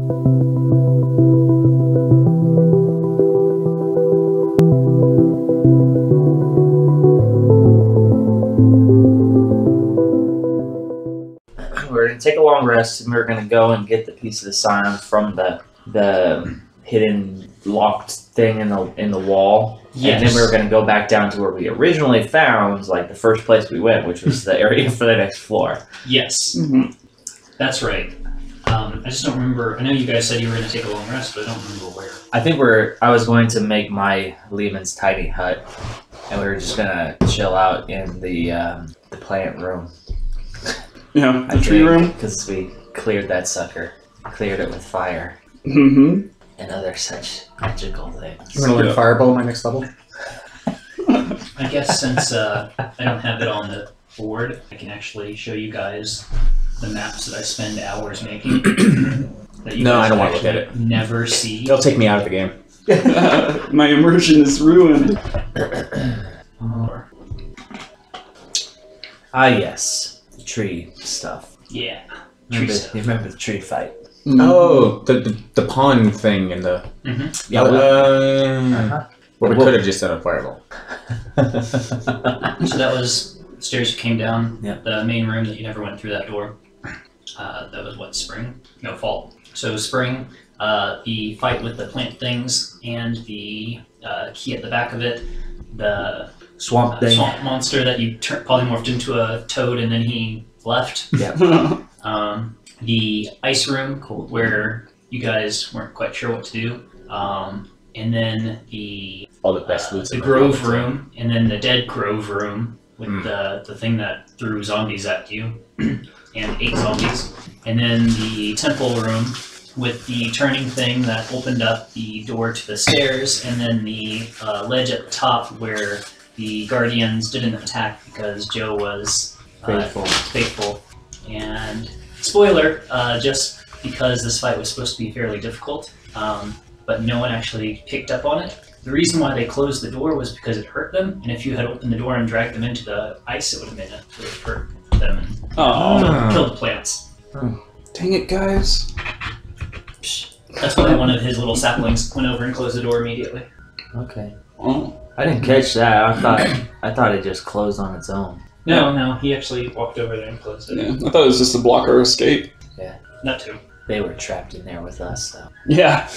We're gonna take a long rest, and we're gonna go and get the piece of the sign from the hidden locked thing in the wall. Yes. And then we're gonna go back down to where we originally found, like the first place we went, which was the area for the next floor. Yes. Mm-hmm. That's right. I just don't remember. I know you guys said you were going to take a long rest, but I don't remember where. I think I was going to make my Lehman's tiny hut, and we were just gonna chill out in the plant room. Yeah, the tree room. Because we cleared that sucker. Cleared it with fire. Mm-hmm. And other such magical things. I'm gonna learn Fireball my next level. I guess since I don't have it on the board, I can actually show you guys the maps that I spend hours making. That you No, guys I don't wanna look actually at it. Never see. It'll take me out of the game. My immersion is ruined. Ah, yes. The tree stuff. Yeah. You remember the tree fight? Oh, the pawn thing and the... Mm-hmm. Yeah, Well, we could have just done a Fireball. So that was the stairs you came down. Yeah. The main room that you never went through that door. That was what, spring? No, fall. So spring, the fight with the plant things and the key at the back of it, the Swamp thing. swamp monster that you polymorphed into a toad and then he left. Yeah. The ice room where you guys weren't quite sure what to do. And then All the best loot. the grove room, and then the dead grove room with the thing that threw zombies at you and ate zombies, and then the temple room with the turning thing that opened up the door to the stairs, and then the ledge at the top where the guardians didn't attack because Joe was faithful. And spoiler, just because this fight was supposed to be fairly difficult, but no one actually picked up on it. The reason why they closed the door was because it hurt them, and if you had opened the door and dragged them into the ice, it would have hurt them and killed the plants. Dang it, guys. That's why one of his little saplings went over and closed the door immediately. Okay. Oh. I didn't catch that. I thought it just closed on its own. No, he actually walked over there and closed it. Yeah, I thought it was just to block our escape. Not too. They were trapped in there with us, so. Yeah.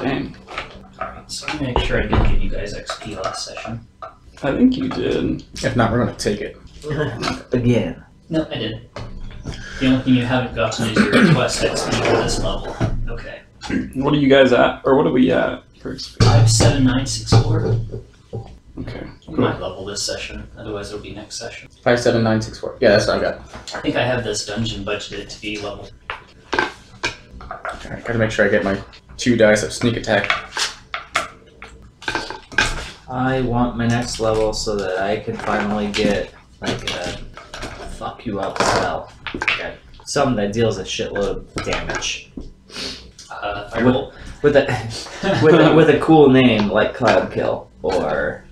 Dang. Alright, so I'm gonna make sure I didn't give you guys XP last session. I think you did. If not, we're gonna take it. Again. No, I did. The only thing you haven't gotten is your request XP for this level. Okay. What are you guys at? Or what are we at for XP? 57964. Okay. We might level this session, otherwise it'll be next session. 57964. Yeah, that's what I got. I think I have this dungeon budgeted to be level. I gotta make sure I get my 2 dice of sneak attack. I want my next level so that I can finally get like a fuck you up spell. Okay. Something that deals a shitload of damage. Firebolt. With a cool name like Cloud Kill or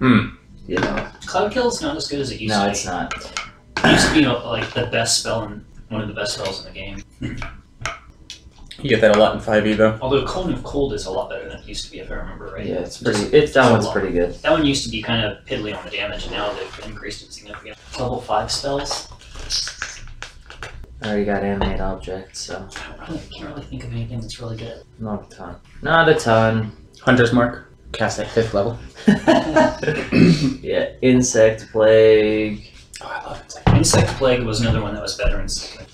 you know. Cloud Kill is not as good as it used to be. No, it's not. It used to be like the best spell and one of the best spells in the game. You get that a lot in 5e though. Although Cone of Cold is a lot better than it used to be, if I remember right. Yeah, that one's pretty good. That one used to be kind of piddly on the damage, and now they've increased it significantly. Level 5 spells. I already got animate objects, so I can't really think of anything that's really good. not a ton. Not a ton. Hunter's Mark. Cast at 5th level. Yeah, Insect Plague. Oh, I love it. Insect Plague was another one that was better in second.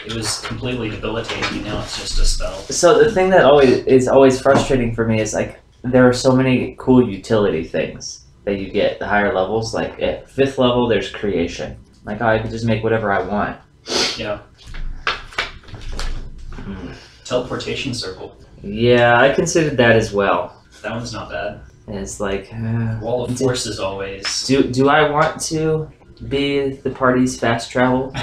It was completely debilitating, and now it's just a spell. So the thing that is always frustrating for me is like there are so many cool utility things that you get at the higher levels. Like at 5th level, there's creation. Like I could just make whatever I want. Yeah. Teleportation circle. Yeah, I considered that as well. That one's not bad. And it's like Wall of Force is always. do I want to be the party's fast travel?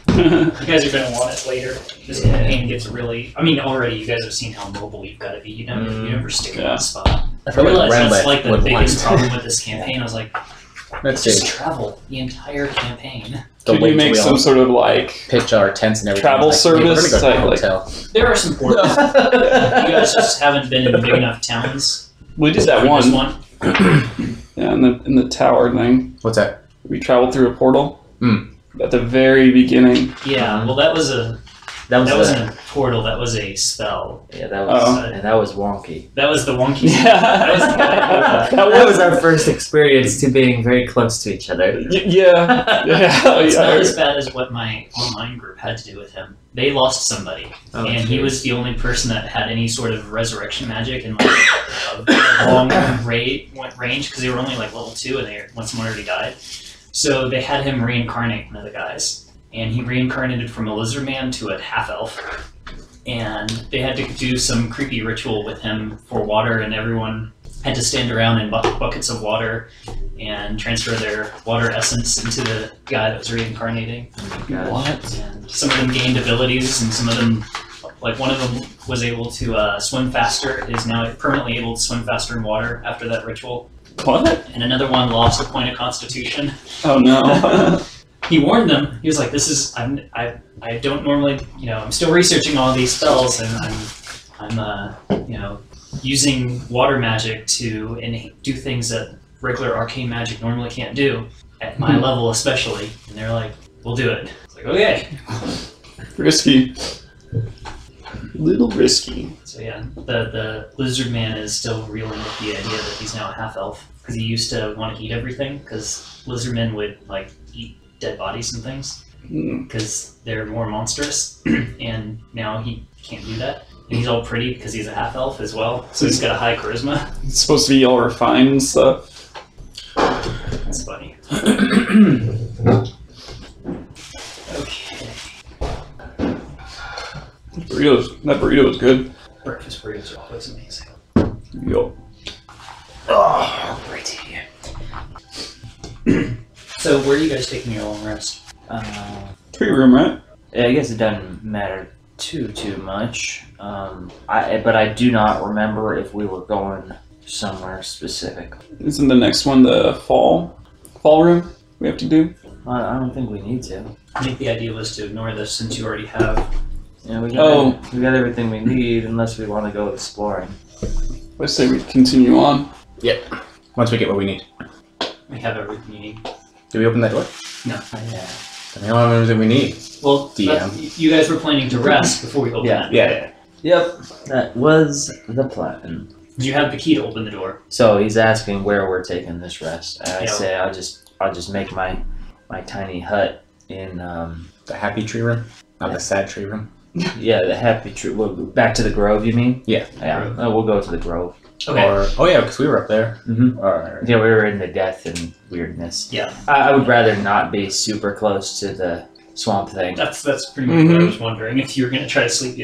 You guys are gonna want it later. This campaign gets really. I mean, already you guys have seen how mobile you've got to be. You never stick in one spot. I feel like realized that's Renlet like the would biggest want. problem with this campaign. I was like, Let's Just see. travel the entire campaign. Could we make some sort of like pitch our tents and everything? travel Like, hey, we're gonna service go to a type, like- hotel. There are some portals. You guys just haven't been in big enough towns. we did that for this one? one. Yeah, in the tower thing. What's that? We traveled through a portal. Hmm. At the very beginning. Yeah, well, that was a That was that wasn't a portal. That was a spell. yeah, that was Oh. and that was wonky. That was the wonky. Yeah. That That was our first experience to being very close to each other. Yeah. Yeah. It's not yeah. as bad as what my online group had to do with him. They lost somebody, Oh, and he jeez. was the only person that had any sort of resurrection magic and like a long range because they were only like level 2 and when someone already died. So they had him reincarnate one of the guys, and he reincarnated from a lizard man to a half elf. And they had to do some creepy ritual with him for water, and everyone had to stand around in buckets of water and transfer their water essence into the guy that was reincarnating. What? And some of them gained abilities, and some of them, like one of them was able to swim faster, is now permanently able to swim faster in water after that ritual. What? And another one lost a point of constitution. Oh no. He warned them. He was like, "This is I don't normally, I'm still researching all these spells, and I'm using water magic to do things that regular arcane magic normally can't do at my level, especially." And they're like, "We'll do it." It's like, okay. Risky. Little risky. So yeah, the lizard man is still reeling with the idea that he's now a half elf because he used to want to eat everything because lizard men would like eat dead bodies and things because they're more monstrous, and now he can't do that. And he's all pretty because he's a half elf as well, so he's got a high charisma. It's supposed to be all refined and stuff. That's funny. Okay, That burrito was good. breakfast burritos are always amazing. Yo. Oh, pretty. So where are you guys taking your long rest? 3-room, right? I guess it doesn't matter too much. But I do not remember if we were going somewhere specific. Isn't the next one the fall room we have to do? I don't think we need to. I think the idea was to ignore this since you already have. Yeah, we got everything we need unless we want to go exploring. I say we continue on. Once we get what we need. We have everything you need. Did we open that door? No. Yeah. Then we don't have everything we need. Well, DM. you guys were planning to rest before we open Yeah. it. Yeah. Yep. That was the plan. You have the key to open the door. So he's asking where we're taking this rest, and I Yeah. say I'll just make my tiny hut in The happy tree room, not the sad tree room. the happy tree. Well, back to the grove, you mean? Yeah. Yeah. We'll go to the grove. Okay. Or because we were up there. Mm-hmm. Or Yeah, we were in the death and weirdness. Yeah. I would rather not be super close to the swamp thing, That's pretty much what I was wondering. If you were gonna try to sleep,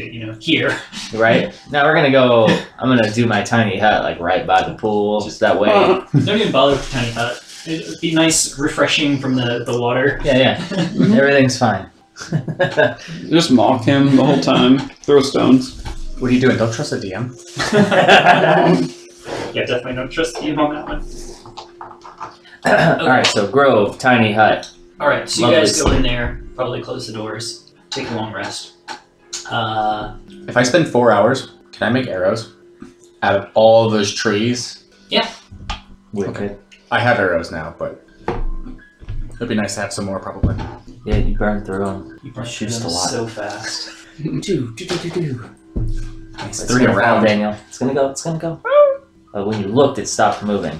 here. right? Now we're gonna go. I'm gonna do my tiny hut like right by the pool, just that way. Don't even bother with the tiny hut. It'd be nice, refreshing from the water. Yeah, everything's fine. Just mock him the whole time. Throw stones. what are you doing? Don't trust the DM. Yeah, definitely don't trust you on that one. All right, so grove, tiny hut. All right, so you Lovely guys go sleep. in there, probably close the doors, take a long rest. If I spend 4 hours, can I make arrows out of all those trees? Wicked. I have arrows now, but it'd be nice to have some more probably. Yeah, you burn through them. You burn Shoots through a them lot. so fast. Do. It's It's 3 gonna fall, around. Daniel. It's gonna go. When you looked, it stopped moving.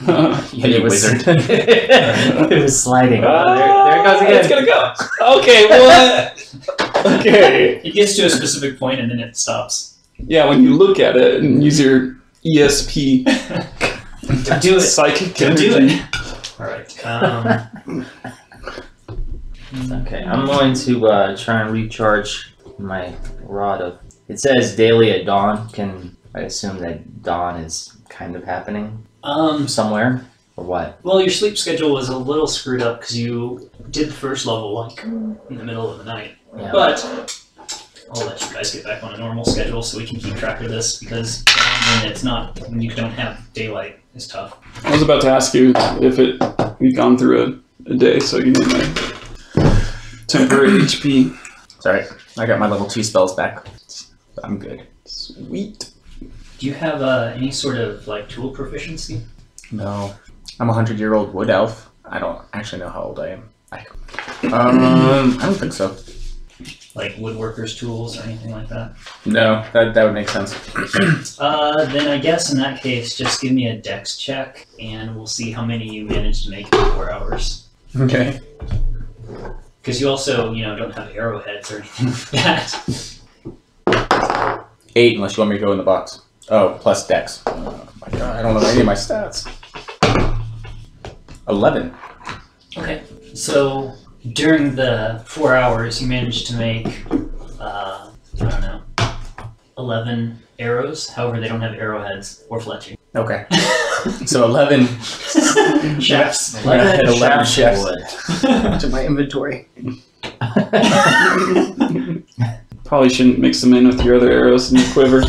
Yeah, you It was- wizard. it was sliding. There it goes again. It's gonna go. Okay, what? Okay. It gets to a specific point and then it stops. Yeah, when you look at it and use your ESP Do it. psychic Don't do energy. it. All right. Okay, I'm going to try and recharge my rod of. It says daily at dawn. Can I assume that dawn is kind of happening somewhere, or what? Well, your sleep schedule was a little screwed up because you did the first level like in the middle of the night. Yeah. But I'll let you guys get back on a normal schedule so we can keep track of this because when it's not, when you don't have daylight, is tough. I was about to ask you if we've gone through a day, so you need my temporary HP. Sorry, I got my level 2 spells back. I'm good. Sweet. Do you have any sort of like tool proficiency? No, I'm a 100-year-old wood elf. I don't actually know how old I am. I don't think so. Like woodworker's tools or anything like that? No, that would make sense. Then I guess in that case, just give me a dex check, and we'll see how many you manage to make in 4 hours. Okay. Because you also, don't have arrowheads or anything like that. 8, unless you want me to go in the box. Oh, plus dex. Oh my god, I don't know any of my stats. 11. Okay. So during the 4 hours, you managed to make, 11 arrows. However, they don't have arrowheads or fletching. Okay. So 11 Shafts. 11 shafts wood. to my inventory. Probably shouldn't mix them in with your other arrows in your quiver.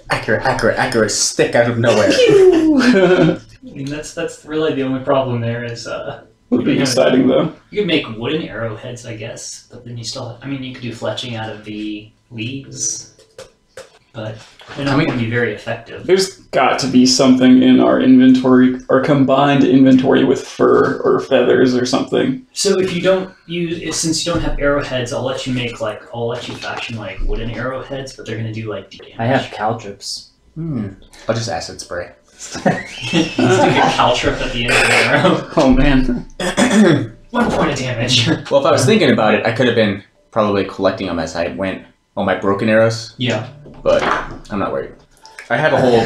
Accurate. Stick out of nowhere. I mean, that's really the only problem there is, Would be exciting though. you could make wooden arrowheads, I guess, but then you still, you could do fletching out of the leaves, but they're not going to be very effective. There's got to be something in our inventory, our combined inventory with fur or feathers or something. So if you don't since you don't have arrowheads, I'll let you fashion like wooden arrowheads, but they're going to do like deep damage. I have caltrips. I'll just acid spray. You stick a caltrip at the end of the arrow. Oh man. 1 point of damage. Well, if I was thinking about it, I could have been probably collecting them as I went on my broken arrows, Yeah. but I'm not worried. I have a whole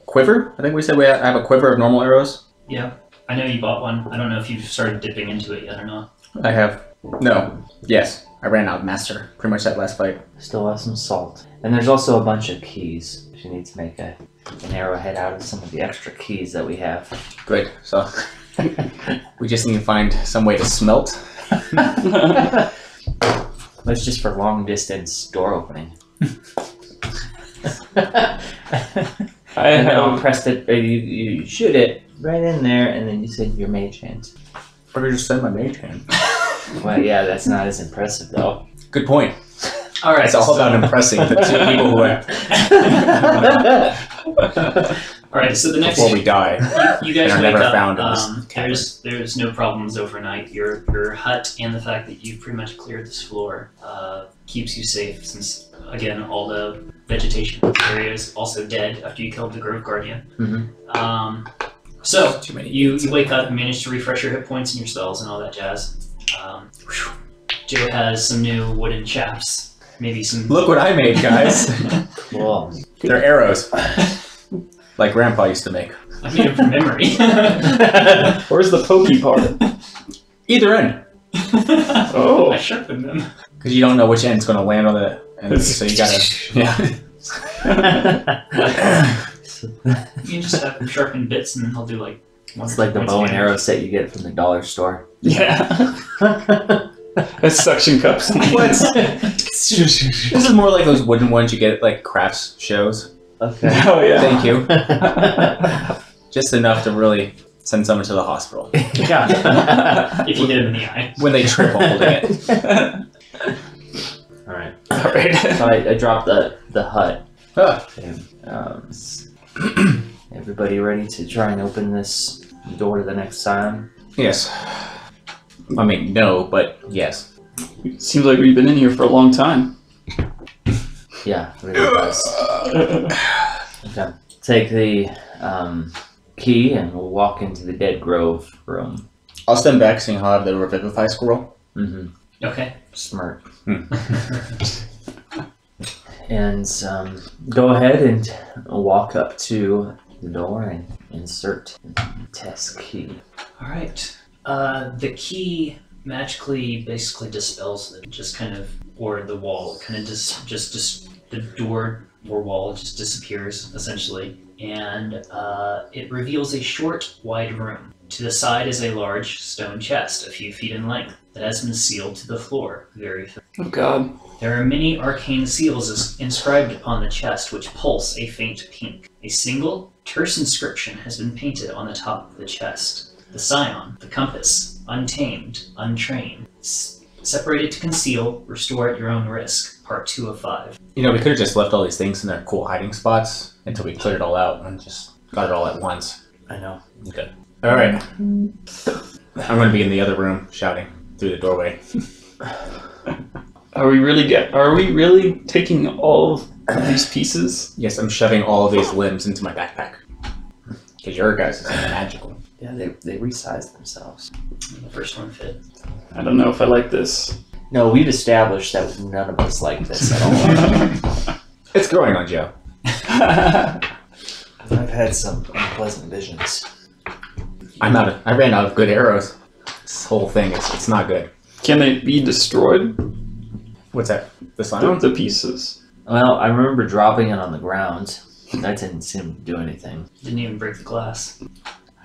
quiver. I think we said I have a quiver of normal arrows. Yeah. I know you bought one. I don't know if you've started dipping into it yet or not. I have. No. Yes. I ran out of master pretty much that last fight. Still have some salt. And there's also a bunch of keys. If you need to make an arrowhead out of some of the extra keys that we have. Good. So we just need to find some way to smelt. It's just for long distance door opening. And then press it, or you shoot it right in there, and then you send your mage hand. Or just send my mage hand. Mm-hmm. Well, yeah, that's not as impressive though. Good point. All right. It's all about impressing the two people who are All right. So the next before we die. you guys and are wake never up. found in this cavern. There's no problems overnight. Your hut and the fact that you've pretty much cleared this floor keeps you safe, since again all the vegetation in the area is also dead after you killed the Grove Guardian. Mm-hmm. So Too many. you wake up and manage to refresh your hit points and your spells and all that jazz. Joe has some new wooden shafts. Maybe some. Look what I made, guys. Cool. They're arrows. Like Grandpa used to make. I made them from memory. Where's the pokey part? Either end. Oh. I sharpened them. Because you don't know which end's going to land on the end. So you gotta. Yeah. You can just have sharpened bits and they'll do like one It's or like two the points bow of and damage. arrow set you get from the dollar store. Yeah. That's suction cups. What? This is more like those wooden ones you get at like crafts shows. Okay. Oh yeah. Thank you. Just enough to really send someone to the hospital Yeah. If you hit him in the eye. when they trip while holding it. Alright. Alright. So I dropped the hut. Ah, Everybody ready to try and open this door to the next scion? yes. I mean, no, but yes. Seems like we've been in here for a long time. Yeah, it really does. Okay. Take the key and we'll walk into the Dead Grove room. I'll stand back seeing how I have the Revivify scroll. Mm-hmm. Okay. Smirk. And go ahead and walk up to the door and insert test key. Alright. The key magically basically dispels it, just kind of, or the wall, kind of just the door or wall just disappears, essentially. And it reveals a short, wide room. To the side is a large stone chest, a few feet in length. that has been sealed to the floor. Oh God. There are many arcane seals inscribed upon the chest which pulse a faint pink. A single, terse inscription has been painted on the top of the chest. The Scion, the Compass, untamed, untrained. Separated to conceal, restore at your own risk. Part 2 of 5. You know, we could have just left all these things in their cool hiding spots until we cleared it all out and just got it all at once. I know. Okay. All right. I'm going to be in the other room shouting through the doorway. Are we really taking all of these pieces? Yes, I'm shoving all of these limbs into my backpack. Because your guys is magical. Yeah, they resized themselves. The first one fit. I don't know if I like this. No, we've established that none of us like this at all. It's growing on Joe. I've had some unpleasant visions. I ran out of good arrows. This whole thing, it's not good. Can they be destroyed? What's that? The slime? The pieces. Well, I remember dropping it on the ground. That didn't seem to do anything. Didn't even break the glass.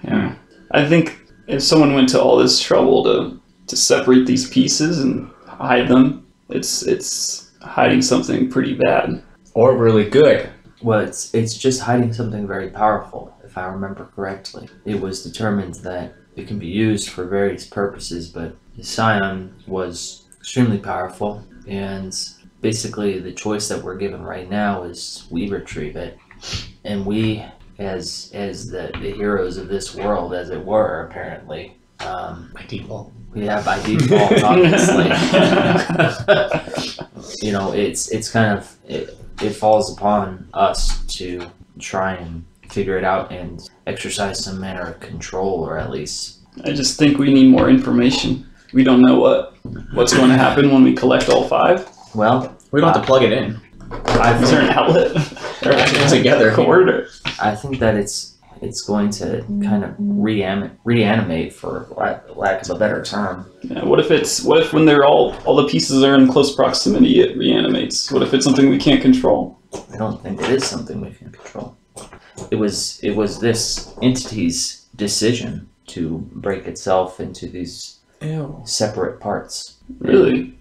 Yeah. I think if someone went to all this trouble to separate these pieces and hide them, it's hiding something pretty bad. Or really good. Well, it's just hiding something very powerful, if I remember correctly. It was determined that it can be used for various purposes, but the Scion was extremely powerful, and basically the choice that we're given right now is we retrieve it, and we, as the heroes of this world, as it were, apparently, By default. we have by default, obviously. You know, it's kind of it falls upon us to try and figure it out and exercise some manner of control, or at least. I just think we need more information. We don't know what's going to happen when we collect all 5. Well, We don't have to plug it in. Is there an outlet? Or Together. cord? Or... I think that it's going to kind of reanimate, for lack of a better term. Yeah, what if when they're all the pieces are in close proximity, it reanimates? What if it's something we can't control? I don't think it is something we can control. It was this entity's decision to break itself into these separate parts. Really?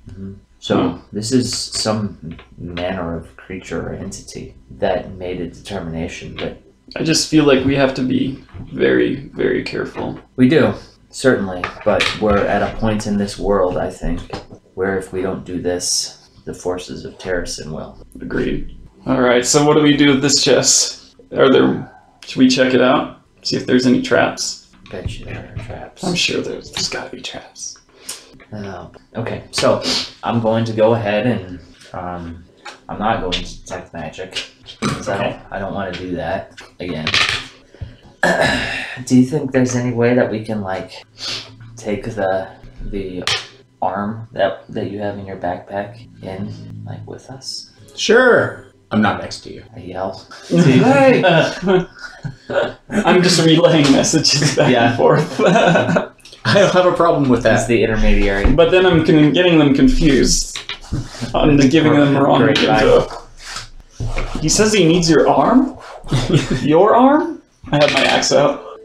So this is some manner of creature or entity that made a determination, but I just feel like we have to be very, very careful. we do, certainly, but we're at a point in this world, I think, where if we don't do this, the forces of Terrasin will. Agreed. All right. So what do we do with this chest? Should we check it out? See if there's any traps. Bet you there are traps. I'm sure there's got to be traps. Okay, so I'm going to go ahead and I'm not going to detect magic because I don't want to do that again. Do you think there's any way that we can like take the arm that you have in your backpack in like with us? Sure. I'm not next to you. I yell. Hey! I'm just relaying messages back and forth. I don't have a problem with As that. the intermediary. But then I'm getting them confused on giving them wrong Great info. He says he needs your arm? Your arm? I have my axe out.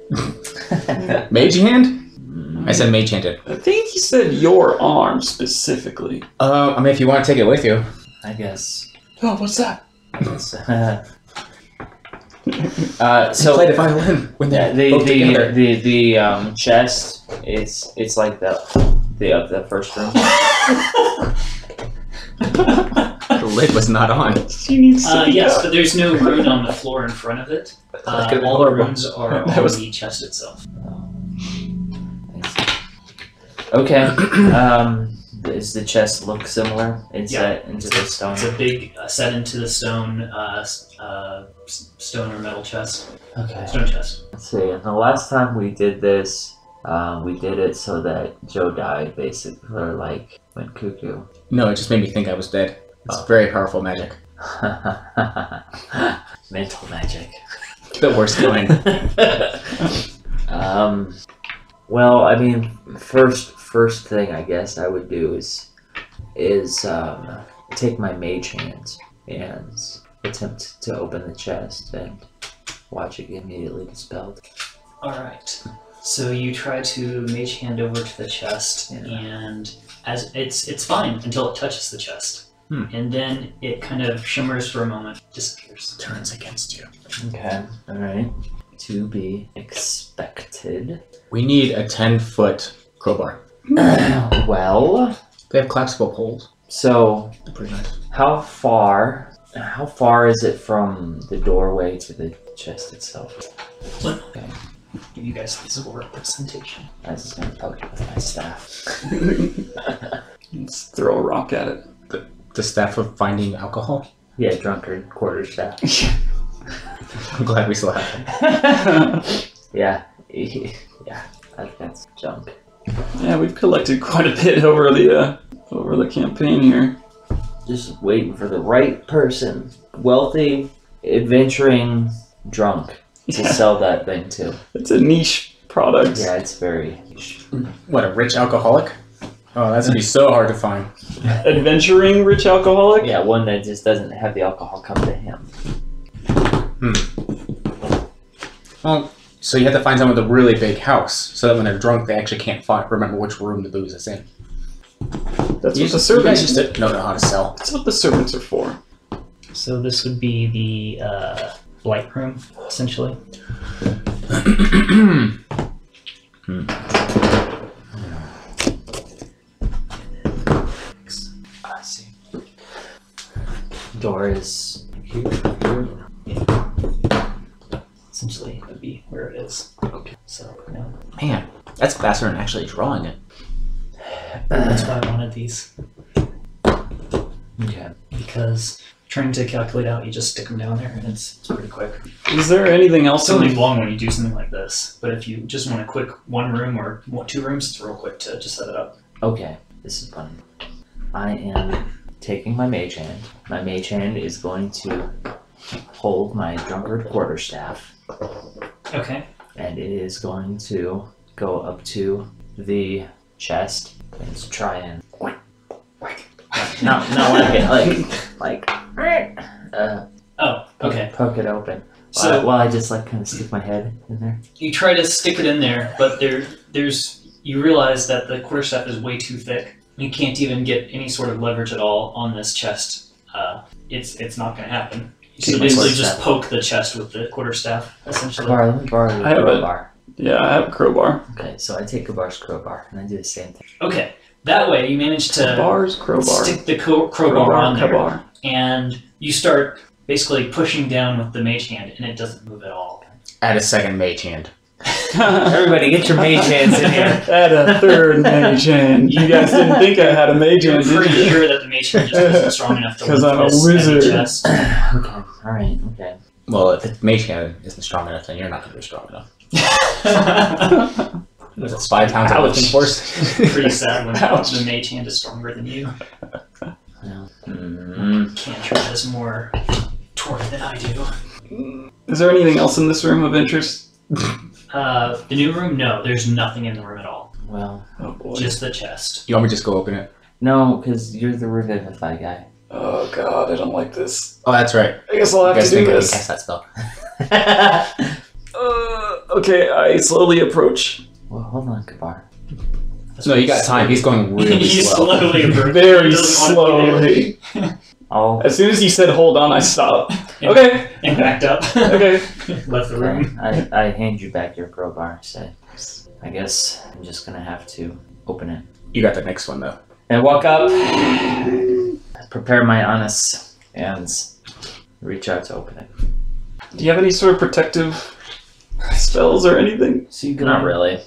Mage hand? I said mage handed. I think he said your arm specifically. I mean, if you want to take it with you. I guess. Oh, what's that? So Play the violin when they're both together. the chest. It's like the first room. The lid was not on. She needs to Yes, but there's no rune on the floor in front of it. That could've been All the horrible. runes are That on was- the chest itself. Okay. Does the chest look similar inside into the stone? It's a big set into the stone, stone or metal chest. Okay. Stone chest. Let's see. The last time we did this, we did it so that Joe died, basically, or like went cuckoo. No, it just made me think I was dead. It's very powerful magic. Mental magic. The worst kind. Well, I mean, first thing I guess I would do is take my mage hand and attempt to open the chest and watch it get immediately dispelled. Alright. So you try to mage hand over to the chest, and as it's fine until it touches the chest, and then it kind of shimmers for a moment, disappears. Turns against you. Okay. All right. To be expected. We need a 10-foot crowbar. Well, They have collapsible poles. so They're pretty nice. how far is it from the doorway to the chest itself? Okay. Give you guys physical representation. I was just gonna poke it with my staff. Let's throw a rock at it. The staff of finding alcohol. Yeah, drunkard quarterstaff. I'm glad we still have them. Yeah, yeah, that's junk. Yeah, we've collected quite a bit over the campaign here. Just waiting for the right person, wealthy, adventuring, drunk, to Yeah. sell that thing to. It's a niche product. Yeah, it's very. What, a rich alcoholic? Oh, that's gonna be so hard to find. Adventuring rich alcoholic? Yeah, one that just doesn't have the alcohol come to him. Well, so you have to find someone with a really big house, so that when they're drunk, they actually can't remember which room the booze is in. That's You what the guys servants. just don't know how to sell. That's what the servants are for. So this would be the light room, essentially. I see. Door is here. Essentially, would be where it is. Okay. So, yeah. Man, that's faster than actually drawing it. That's why I wanted these. Okay. Because trying to calculate out, you just stick them down there, and it's pretty quick. Is there anything else It's in only the long when you do something like this, but if you just want a quick one room or two rooms, it's real quick to just set it up. Okay, this is fun. I am taking my mage hand. My mage hand is going to hold my drunkard quarterstaff, Okay. and it is going to go up to the chest and to try and not like Oh, okay. poke it open. So While I just kind of stick my head in there. you try to stick it in there, but you realize that the quarterstaff is way too thick. You can't even get any sort of leverage at all on this chest. It's not going to happen. So Keep basically, my just quarterstaff. poke the chest with the quarterstaff, essentially. Kabar, let me borrow your I have a- crowbar. Yeah, I have a crowbar. Okay, so I take Kabar's crowbar and I do the same thing. Okay, that way you manage to Bars, crowbar. stick the crowbar on there, crowbar. and you start basically pushing down with the mage hand, and it doesn't move at all. Add a second mage hand. Everybody, get your mage hands in here. Add a third mage hand. You guys didn't think I had a mage You're hand, did pretty you? sure that the mage hand just isn't strong enough to 'Cause lift I'm a this heavy wizard. chest. Okay, alright, okay. Well, if the mage hand isn't strong enough, then you're not gonna be strong enough. Was it 5 pounds of Ouch. lifting force? Pretty sad when Ouch. the mage hand is stronger than you. Well, mm, Cantrip has more torque than I do. Is there anything else in this room of interest? The new room? No, there's nothing in the room at all. well, Oh boy. Just the chest. You want me to just go open it? no, because you're the Revivify guy. Oh god, I don't like this. Oh, that's right. I guess I'll You have guys to do think I can this. cast that spell? Okay, I slowly approach. Well, hold on, Kabar. No, you got time. He's going really He's slow. slowly approaching. Very He doesn't want to be there. slowly. Oh, As soon as he said hold on, I stopped. And- Okay, And backed up. okay. Left the room. I hand you back your crowbar. Say, I guess I'm just gonna have to open it. You got the next one, though. And walk up, prepare my honest, and reach out to open it. Do you have any sort of protective spells or anything? So you go Not really.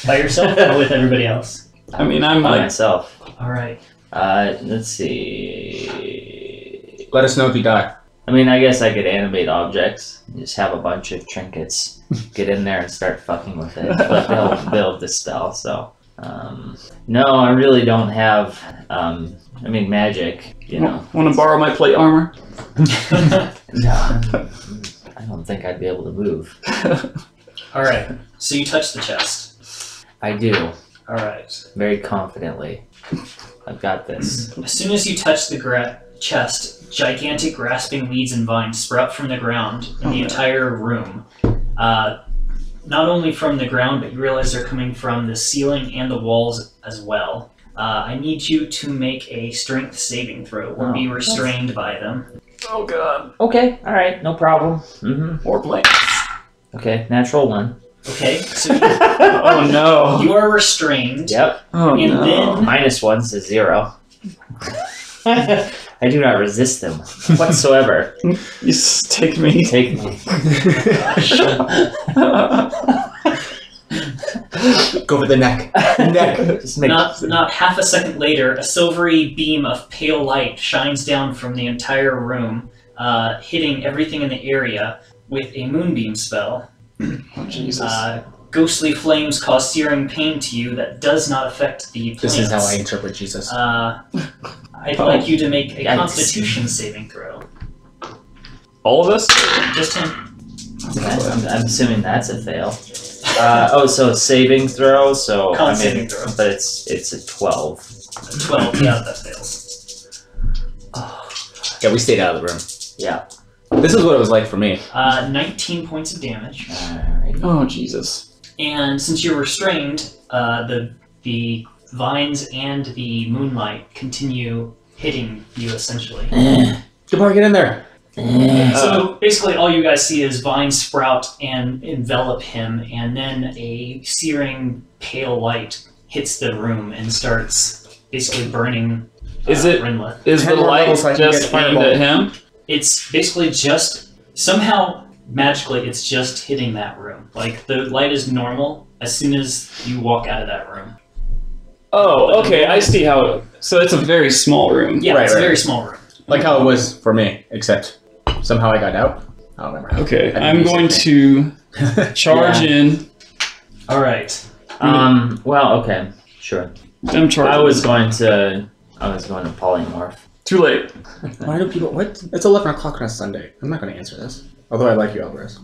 by yourself or with everybody else? I mean, I'm By like, myself. Alright. Let's see. Let us know if you die. I mean, I guess I could animate objects and just have a bunch of trinkets, get in there and start fucking with it. But they'll dispel, so. No, I really don't have, I mean, magic, you know. want to borrow my plate armor? No, I don't think I'd be able to move. Alright. So you touch the chest. I do, Alright. very confidently. I've got this. As soon as you touch the chest, gigantic grasping weeds and vines sprout from the ground in the Oh, no. entire room. not only from the ground, but you realize they're coming from the ceiling and the walls as well. I need you to make a strength saving throw or be restrained by them. Oh god. Okay, alright, no problem. Mm-hmm. More blanks. Okay, natural 1. Okay, so Oh no. you are restrained. Yep. Oh And no. then- -1 to 0. I do not resist them whatsoever. You just take me. Take me. Go for the neck. Neck. Just make Not half a second later, a silvery beam of pale light shines down from the entire room, hitting everything in the area with a moonbeam spell. Oh, Jesus. Ghostly flames cause searing pain to you that does not affect the plants. This is how I interpret Jesus. I'd like you to make a Yikes. Constitution saving throw. All of us? Just him. I'm assuming that's a fail. So saving throw, so Con saving throw. but it's a 12. 12, yeah, that fails. Yeah, we stayed out of the room. Yeah. This is what it was like for me. 19 points of damage. Alright. Oh, Jesus. And since you're restrained, the vines and the moonlight continue hitting you essentially. Gabar, get in there. So basically, all you guys see is vines sprout and envelop him, and then a searing pale light hits the room and starts basically burning. Is it- Rinlith? Is the 10 more light levels so I can just get aimed fireball. at him? It's basically just somehow magically it's just hitting that room. Like the light is normal as soon as you walk out of that room. Oh, okay. I see how. So it's a very small room. Yeah, Right, it's a right. very small room. Like how it was for me, except somehow I got out. I don't remember how. Okay, I I'm didn't going use to charge in. All right. Well, okay, sure. I'm charging. I was going to polymorph. Too late. Why do people? What? It's 11 o'clock on a Sunday. I'm not going to answer this. Although I like you, Alvarez.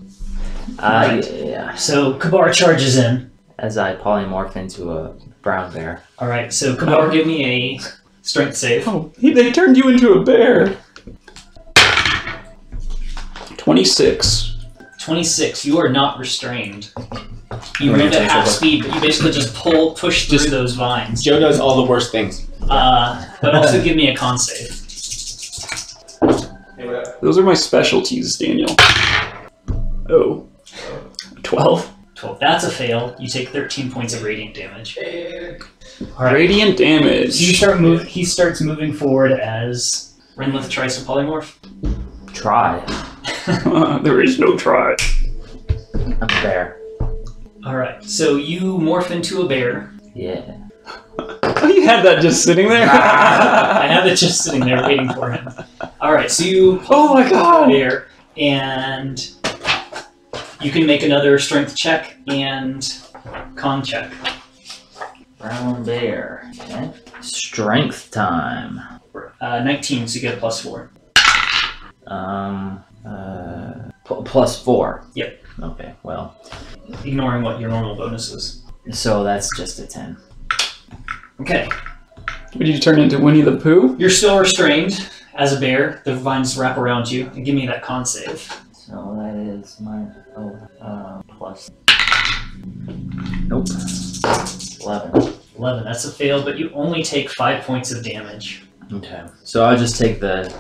Right. Yeah. So Kabar charges in. As I polymorph into a brown bear. All right. So Kabar, give me a strength save. Oh, they turned you into a bear. 26. 26. You are not restrained. You I'm gonna move at take half a- speed, but you basically just push through those vines. Joe does all the worst things. But also give me a con save. Those are my specialties, Daniel. Oh. 12. 12. That's a fail. You take 13 points of radiant damage. All right. Radiant So you damage. start he starts moving forward as Rinlith tries to polymorph. Try. There is no try. I'm a bear. All right. So you morph into a bear. Yeah. Oh, you had that just sitting there? I have it just sitting there waiting for him. All right. So you Oh my god! bear, and you can make another strength check and con check. Brown bear. Okay. Strength time. 19, so you get a +4. +4. Yep. Okay, well. Ignoring what your normal bonus is. So that's just a 10. Okay. What did you turn into, Winnie the Pooh? You're still restrained as a bear. The vines wrap around you. And give me that con save. So that is my plus. Nope. 11. 11. That's a fail, but you only take 5 points of damage. Okay. So I'll just take the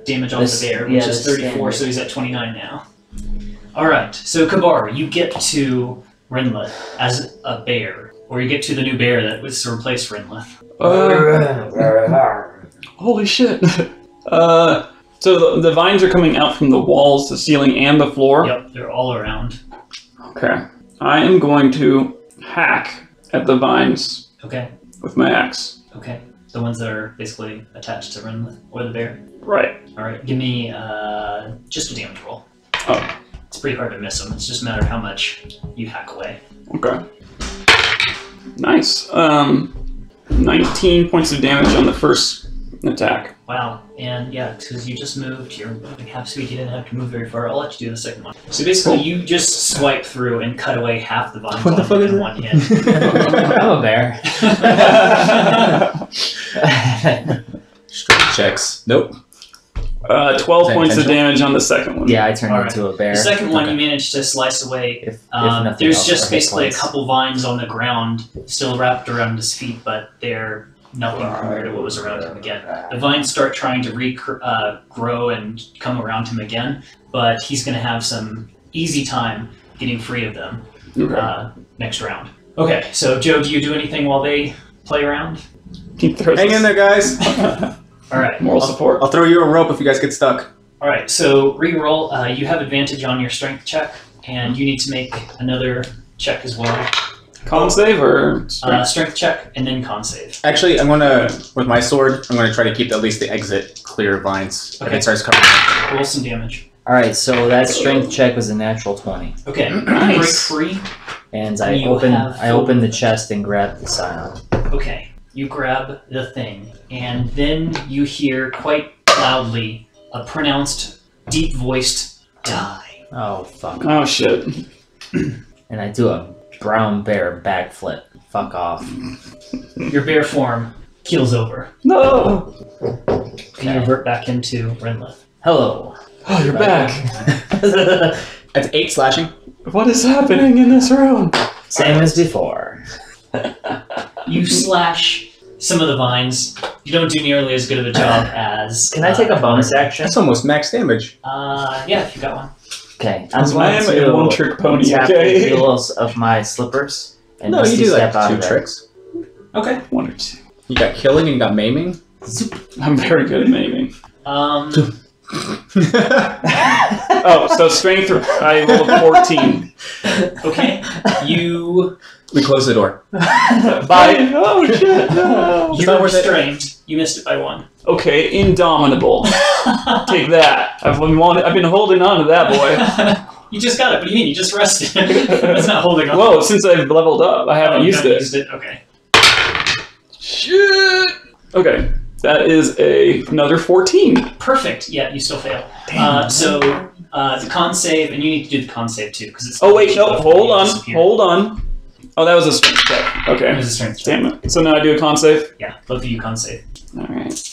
Damage on This- the bear, yeah, which is this 34, standard. so he's at 29 now. Alright, so Kabar, you get to Rinlith as a bear. Or you get to the new bear that was to replace Rinlith. Holy shit. So the vines are coming out from the walls, the ceiling, and the floor? Yep, they're all around. Okay. I am going to hack at the vines Okay, with my axe. okay. The ones that are basically attached to Rinlith, or the bear. Right. Alright, give me just a damage roll. Oh. It's pretty hard to miss them. It's just a matter of how much you hack away. Okay. Nice. 19 points of damage on the first attack. Wow, and yeah, because you just moved, you're moving half speed, you didn't have to move very far. I'll let you do the second one. So basically, you just swipe through and cut away half the vines What the on fuck it is in it? one hit. I'm a bear. Strength checks. Nope. 12 Is that points of intentional? damage on the second one. Yeah, I turned Alright. into a bear. The second one Okay. you managed to slice away. If nothing There's else, just for hit basically a points. couple vines on the ground still wrapped around his feet, but they're nothing compared to what was around him again. The vines start trying to grow and come around him again, but he's going to have some easy time getting free of them Okay. next round. Okay, so Joe, do you do anything while they play around? He throws Hang in there, guys. All right. Moral support. I'll throw you a rope if you guys get stuck. All right, so re-roll. You have advantage on your strength check, and you need to make another check as well. Con save or strength? Strength check and then con save. Actually, I'm gonna, with my sword, I'm gonna try to keep at least the exit clear of vines. If Okay. it starts coming. Roll some damage. Alright, so that strength check was a natural 20. Okay, Nice. break free. And You I opened the chest and grabbed the scion. Okay, you grab the thing, and then you hear quite loudly a pronounced, deep-voiced "die." Oh, fuck. Oh shit. And I do a brown bear backflip. Fuck off. Your bear form keels over, No! and you revert back into Renlith. Hello. Oh, you're back. That's 8 slashing. What is happening in this room? Same as before. You slash some of the vines. You don't do nearly as good of a job as. Can I take a bonus action? That's almost max damage. Yeah, if you got one. Okay. I am a one-trick pony, tap okay? the heels of my slippers and No, you Misty do step like out 2 of there. tricks. Okay. One or two. You got killing and you got maiming. I'm very good at maiming. we Oh, so strength, I rolled a 14. Okay. You close the door. Bye. Oh shit, no. you not were worth it. restrained. You missed it by 1. Okay, indomitable. Take that. I've been holding on to that boy. You just got it. What do you mean? You just rested. That's not holding on. Whoa, since I've leveled up, I haven't you used haven't it. used it. Okay. Shit. Okay, that is another 14. Perfect. Yeah, you still fail. So the con save, and you need to do the con save too, because it's. Oh wait, no, hold on, Disappear. hold on. Oh, that was a strength check. It Okay. was a strength check. Damn it. So now I do a con save. Yeah, both of you con save. Alright.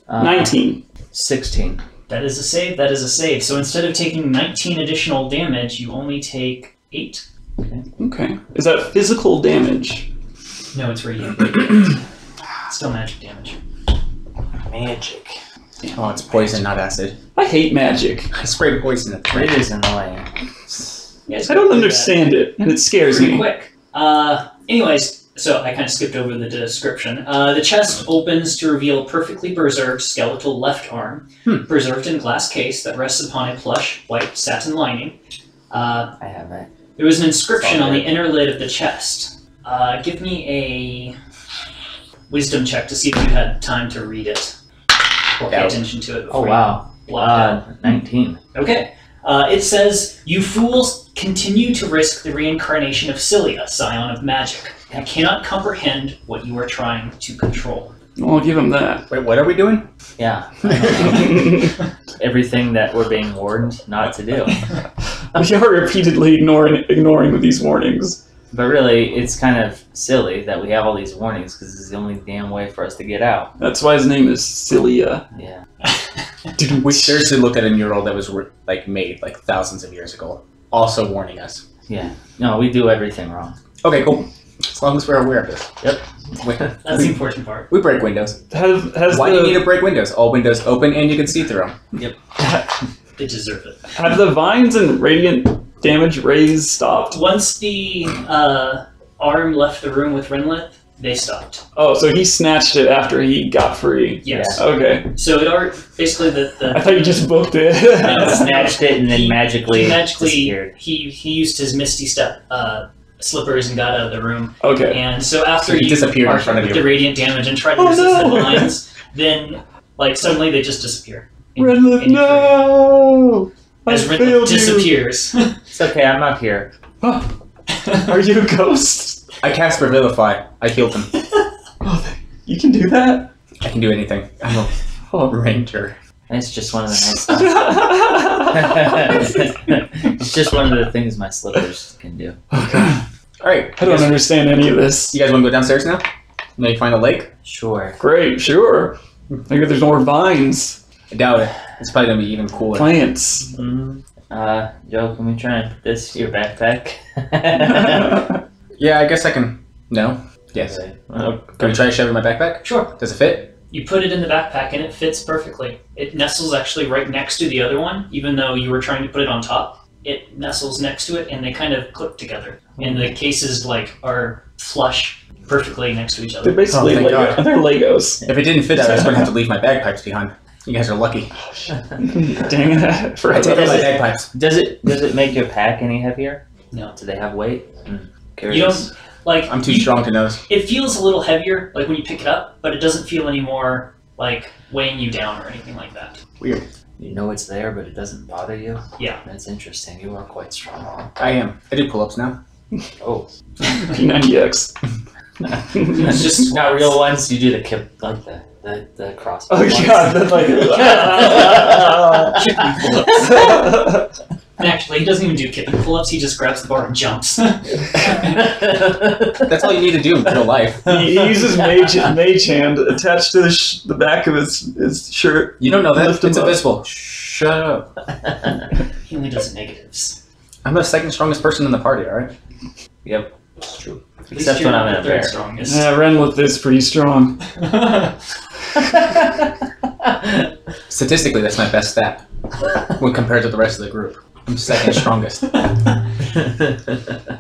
19. 16. That is a save. That is a save. So instead of taking 19 additional damage, you only take 8. Okay. Is that physical damage? No, it's radiant. Still magic damage. Magic. Oh, it's poison, not acid. I hate magic. I sprayed poison at the It is annoying. Yeah, it's I don't pretty understand it, and it scares Pretty me. quick. Anyways, so I kind of skipped over the description. The chest opens to reveal a perfectly preserved skeletal left arm, preserved in glass case that rests upon a plush white satin lining. I have it. There was an inscription Solid. on the inner lid of the chest. Give me a wisdom check to see if you had time to read it or pay Yeah. attention to it. Oh, before wow. you blocked out. 19. Okay. It says, "You fools continue to risk the reincarnation of Cilia, scion of magic. I cannot comprehend what you are trying to control." Well, I'll give him that. Wait, what are we doing? Yeah. Everything that we're being warned not to do. We are repeatedly ignoring these warnings. But really, it's kind of silly that we have all these warnings because it's the only damn way for us to get out. That's why his name is Cilia. Yeah. We seriously looked at a mural that was made like thousands of years ago, also warning us. Yeah. No, we do everything wrong. Okay, cool. As long as we're aware of this. Yep. That's the important part. We break windows. Has Why do you need to break windows? All windows open and you can see through them. They deserve it. have the vines and radiant damage rays stopped? Once the arm left the room with Renlith, they stopped. Oh, so he snatched it after he got free. Yes. Okay. So basically the I thought you just booked it. Snatched it and then He magically disappeared. he used his Misty Step slippers and got out of the room. Okay. And so after So he you disappeared in arced front of with you. the radiant damage and tried to Oh, resist no. the lines, then suddenly they just disappear. And- Redliff, and you're no! I free. As Renlith failed you. disappears. It's okay, I'm not here. Are you a ghost? I cast Revivify. I healed him. Oh, you can do that? I can do anything. I'm a Oh. ranger. It's just one of the nice stuff. It's just one of the things my slippers can do. Alright. I don't understand any of this. You guys want to go downstairs now? Now you find a lake? Sure. Great, sure. I think there's more vines. I doubt it. It's probably gonna be even cooler. Plants. Joe, can we try and put this in your backpack? Yeah, I guess I can. No. Yes. Okay. Well, Can we try to shove it in my backpack? Sure. Does it fit? You put it in the backpack and it fits perfectly. It nestles actually right next to the other one, even though you were trying to put it on top. It nestles next to it and they kind of clip together. And the cases are flush perfectly next to each They're other. basically thank God. They're Legos. If it didn't fit, I was gonna have to leave my bagpipes behind. You guys are lucky. Dang it! I take out my bagpipes. does it make your pack any heavier? No. Do they have weight? Curious. You don't like I'm too strong to know this. it feels a little heavier like when you pick it up, but it doesn't feel any more like weighing you down or anything like that. Weird. You know it's there, but it doesn't bother you? Yeah. That's interesting. You are quite strong. I am. I do pull-ups now. Oh. P90X. It's just Not real ones, you do the kip, like the cross. Oh god, that's like. And actually, he doesn't even do kipping pull-ups. He just grabs the bar and jumps. That's all you need to do in real life. He uses mage hand attached to the back of his shirt. You don't know that. Lift 'em It's up. invisible. Shut up. He only does negatives. I'm the second strongest person in the party, alright? Yep, it's true. At least Except you're when I'm not in a the third bear. strongest. Yeah, Renwith is pretty strong. Statistically, that's my best stat when compared to the rest of the group. I'm second strongest.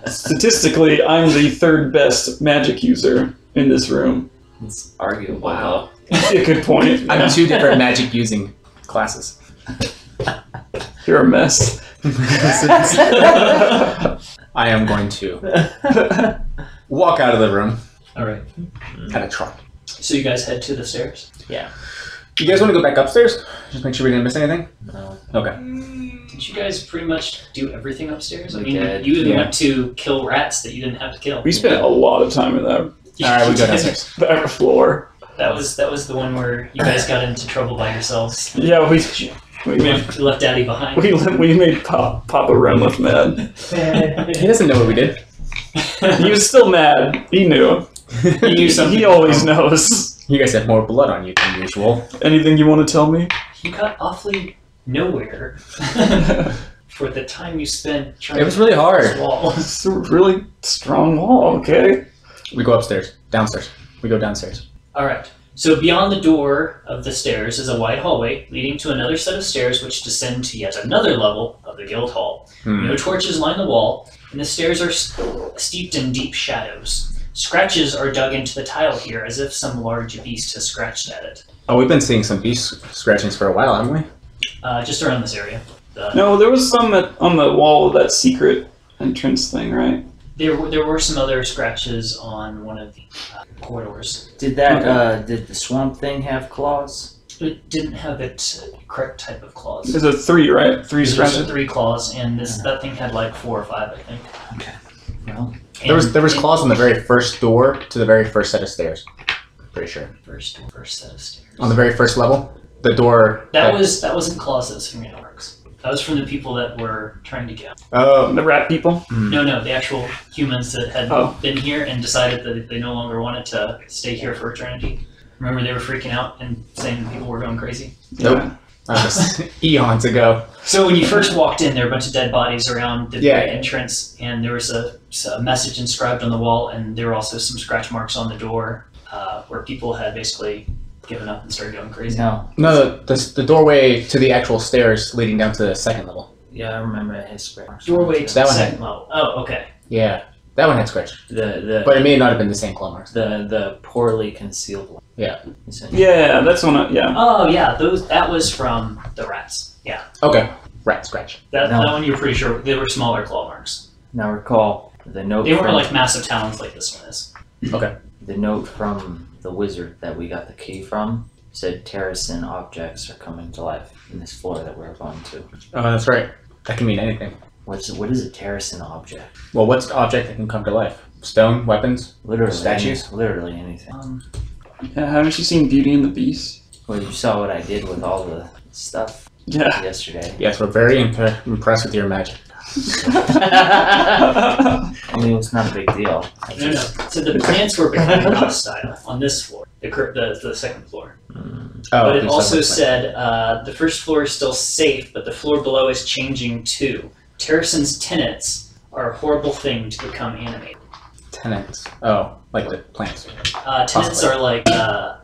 Statistically, I'm the third best magic user in this room. It's arguable. Wow. A good point. I have two different magic using classes. You're a mess. I am going to walk out of the room All right. at a trot. So you guys head to the stairs. You guys want to go back upstairs? Just make sure we didn't miss anything? No. Okay. Did you guys pretty much do everything upstairs? I We mean, did, you even yeah. went to kill rats that you didn't have to kill. We spent a lot of time in that Alright, we go downstairs. back floor. That was the one where you guys got into trouble by yourselves. Yeah, we made You left Daddy behind. we made Papa Renwith mad. He doesn't know what we did. He was still mad. He knew. You knew something. He always knows. You guys have more blood on you than usual. Anything you want to tell me? You got awfully nowhere for the time you spent trying It was to really this hard. wall. It's a really strong wall, okay? We go upstairs. Downstairs. We go downstairs. All right. So beyond the door of the stairs is a wide hallway leading to another set of stairs which descend to yet another level of the guild hall. No torches line the wall, and the stairs are steeped in deep shadows. Scratches are dug into the tile here as if some large beast has scratched at it. Oh, we've been seeing some beast scratchings for a while, haven't we? Just around this area. No, there was some on the wall of that secret entrance thing, right? There were some other scratches on one of the corridors. Did that did the swamp thing have claws? It didn't have its correct type of claws. There's a 3, right? 3 There's scratches. 3 claws, and that thing had like 4 or 5, I think. No. There was And claws on the very first door to the very first set of stairs. Pretty sure. first set of stairs. On the very first level, the door. That wasn't claws. That was from your orcs. That was from the people that were trying to get. Oh, The rat people. No, the actual humans that had Oh. been here and decided that they no longer wanted to stay here for eternity. Remember, they were freaking out and saying people were going crazy. Nope. Yeah. that was eons ago. So when you first walked in, there were a bunch of dead bodies around the Yeah. entrance, and there was a message inscribed on the wall, and there were also some scratch marks on the door where people had basically given up and started going crazy. No. No, the doorway to the actual stairs leading down to the second level. Yeah, I remember it has scratch. Doorway to That the one had- second level. Oh, okay. Yeah, that one had scratch, The but it may not have been the same claw marks. the poorly concealed one. Yeah. Yeah, that's one. Yeah. Oh yeah, that was from the rats. Yeah, Okay, rat scratch. that No. one you're pretty sure they were smaller claw marks. Now recall the note. They weren't from, like massive talons like this one is. the note from the wizard that we got the key from said Terrasin objects are coming to life in this floor that we're going to. Oh, that's right. That can mean anything. What is a Terrasin object? Well, what's the object that can come to life? Stone, weapons? Literally Statues? Literally anything. Yeah, haven't you seen Beauty and the Beast? Well, you saw what I did with all the stuff Yeah. yesterday. Yes, we're very impressed with your magic. I mean, it's not a big deal. I No. just- So the plants were becoming hostile on this floor, the second floor. but it you also said said the first floor is still safe, but the floor below is changing too. Terrason's tenants are a horrible thing to become animated. tenants. Oh, like the plants. Tenants Possibly. are like, I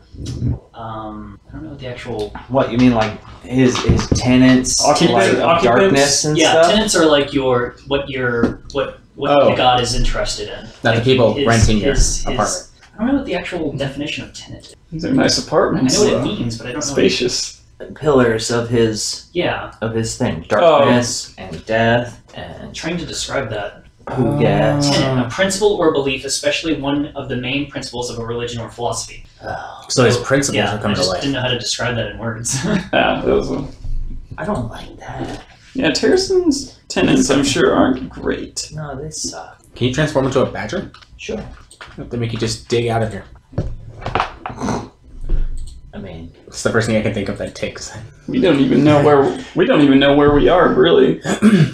don't know what the actual. What you mean, like his tenants, Occupants- like occupants? darkness and Yeah, stuff? tenants are like what Oh. the god is interested in. Not Like the people renting your his- apartment. I don't know what the actual definition of tenant is. These are nice I apartments. know what it though. means, but I don't know. Spacious. Pillars of his Yeah, thing, darkness and death I'm and trying to describe that. yeah. Tenet, a principle or belief, especially one of the main principles of a religion or philosophy. So his principles Yeah, are I coming to just life. didn't know how to describe that in words. Yeah, those are. I don't like that. Yeah, Terrason's tenants, I'm sure, aren't great. No, they suck. Can you transform into a badger? Sure. Then we could just dig out of here. I mean, It's the first thing I can think of that takes. We don't even know where we are, really,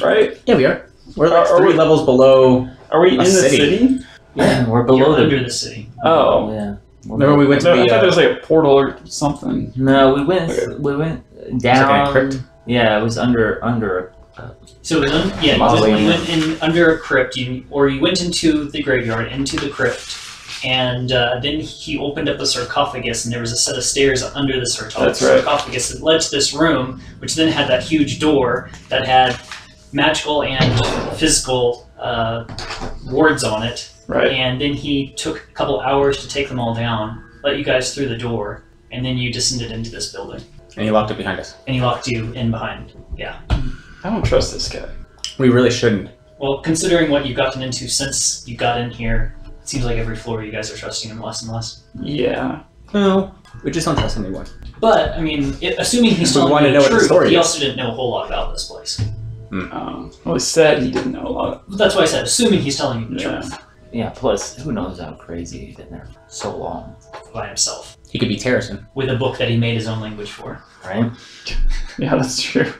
right? Yeah, we are. We're like Are 3 we- levels below. Are we in the city. city? yeah, we're You're below under the city. Oh. yeah. We're Remember we went to No, I the. thought there was like a portal or something. No, we went like down. a crypt? Yeah, it was under. So it was you Mausoleum. went in under a crypt, you went into the graveyard, into the crypt, and then he opened up a sarcophagus, and there was a set of stairs under the That's right. sarcophagus that led to this room, which then had that huge door that had magical and physical wards on it. Right. And then he took a couple hours to take them all down, let you guys through the door, and then you descended into this building. And he locked it behind us. And he locked you in behind. Yeah. I don't trust this guy. We really shouldn't. Well, considering what you've gotten into since you got in here, it seems like every floor you guys are trusting him less and less. Yeah. No. We just don't trust anyone. But, I mean, assuming he's We telling wanna you know the what the truth, story he is. also didn't know a whole lot about this place. Well, he said he didn't know a lot. But that's why I said, assuming he's telling you the Yeah. truth Yeah. Plus, who knows how crazy he's been there so long, by himself, He could be Terracin. with a book that he made his own language for. right? Yeah, that's true.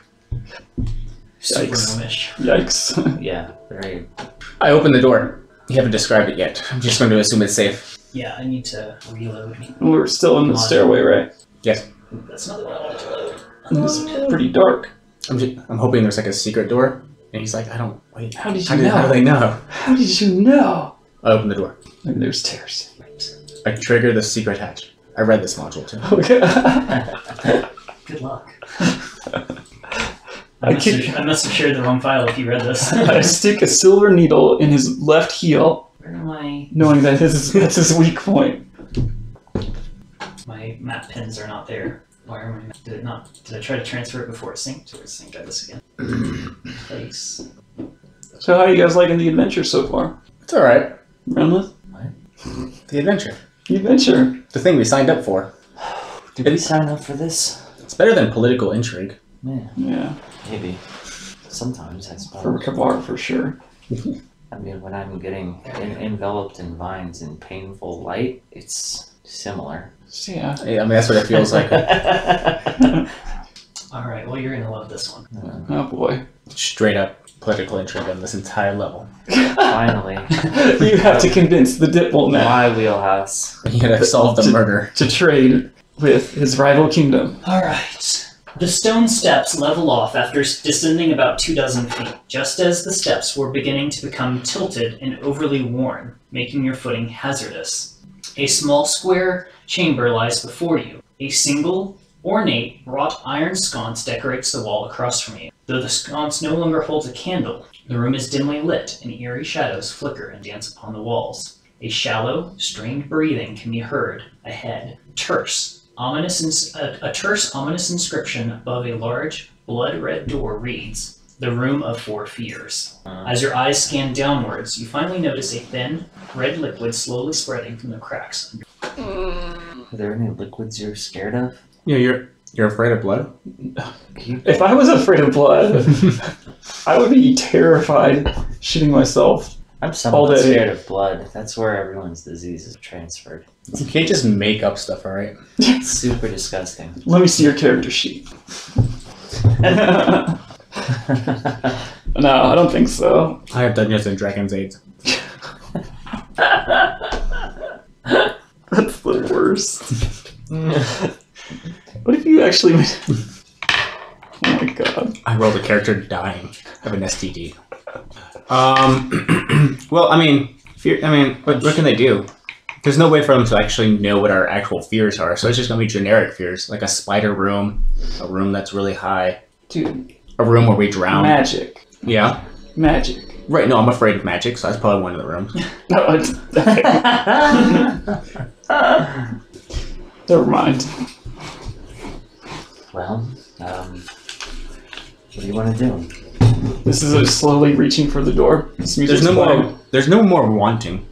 Super Yikes. gnomish. Yikes. Yeah. Very. I opened the door. You haven't described it yet. I'm just going to assume it's safe. Yeah, I need to reload. We're still in the stairway, right? Yes. That's not the one I wanted to load. And it's pretty dark. I'm hoping there's like a secret door. And he's like, I don't. Wait. How did you How do know? they know? How did you know? I opened the door. And there's Terracon. I trigger the secret hatch. I read this module too. Okay. Good luck. I I must have shared the wrong file if you read this. I stick a silver needle in his left heel, Where am I? knowing that that's his weak point. My map pins are not there. Why are my did it not? Did I try to transfer it before it synced? Or synced? Try this again. Place. So how are you guys liking the adventure so far? It's alright. Renlith? The adventure. The adventure. The thing we signed up for. Did we sign up for this? It's better than political intrigue. Yeah. Yeah. Maybe. Sometimes I For suppose. Kavar, for sure. I mean, when I'm getting enveloped in vines in painful light, it's similar. So, yeah. I mean, that's what it feels like. All right. Well, you're gonna love this one. Oh boy. Straight up political intrigue on this entire level. Finally, You have to convince the diplomat my wheelhouse. You gotta solve the murder. to trade with his rival kingdom. All right. The stone steps level off after descending about 24 feet, just as the steps were beginning to become tilted and overly worn, making your footing hazardous. A small square chamber lies before you. A single, ornate, wrought iron sconce decorates the wall across from you. Though the sconce no longer holds a candle, the room is dimly lit, and eerie shadows flicker and dance upon the walls. A shallow, strained breathing can be heard ahead. A terse, ominous inscription above a large, blood-red door reads, "The Room of Four Fears." As your eyes scan downwards, you finally notice a thin, red liquid slowly spreading from the cracks. Are there any liquids you're scared of? Yeah, you're afraid of blood? If I was afraid of blood, I would be terrified shitting myself. I'm All somewhat day. scared of blood. That's where everyone's disease is transferred. You can't just make up stuff, alright? It's super disgusting. Let me see your character sheet. No, I don't think so. I have Dungeons and Dragons AIDS. That's the worst. What if you actually? Oh my god! I rolled a character dying of an STD. Well, I mean, fear. I mean, what can they do? There's no way for them to actually know what our actual fears are, so it's just gonna be generic fears, like a spider room, a room that's really high, Dude, a room where we drown. magic. Yeah. Magic. Right. No, I'm afraid of magic, so that's probably one of the rooms. No, it's... Never mind. Well, what do you want to do? This is us slowly reaching for the door. This music's There's no playing. more. There's no more wanting.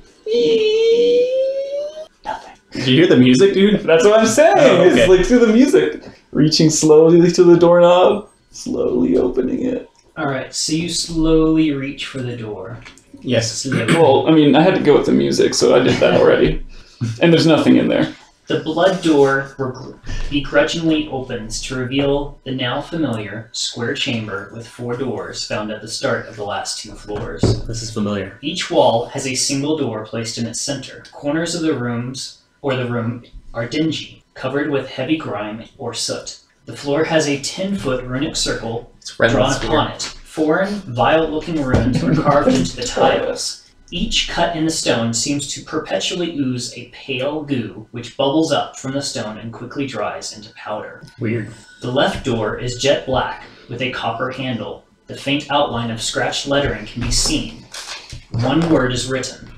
Nothing. Did you hear the music, dude? That's what I'm saying. Oh, okay. It's like through the music. Reaching slowly to the doorknob, slowly opening it. Alright, so you slowly reach for the door. Yes. Slowly. Well, I mean, I had to go with the music, so I did that already. And there's nothing in there. The blood door begrudgingly opens to reveal the now familiar square chamber with 4 doors found at the start of the last 2 floors. This is familiar. Each wall has a single door placed in its center. Corners of the rooms or the room are dingy, covered with heavy grime or soot. The floor has a 10-foot runic circle It's drawn upon it. Foreign, vile-looking runes are carved into the tiles. Each cut in the stone seems to perpetually ooze a pale goo, which bubbles up from the stone and quickly dries into powder. Weird. The left door is jet black, with a copper handle. The faint outline of scratched lettering can be seen. One word is written: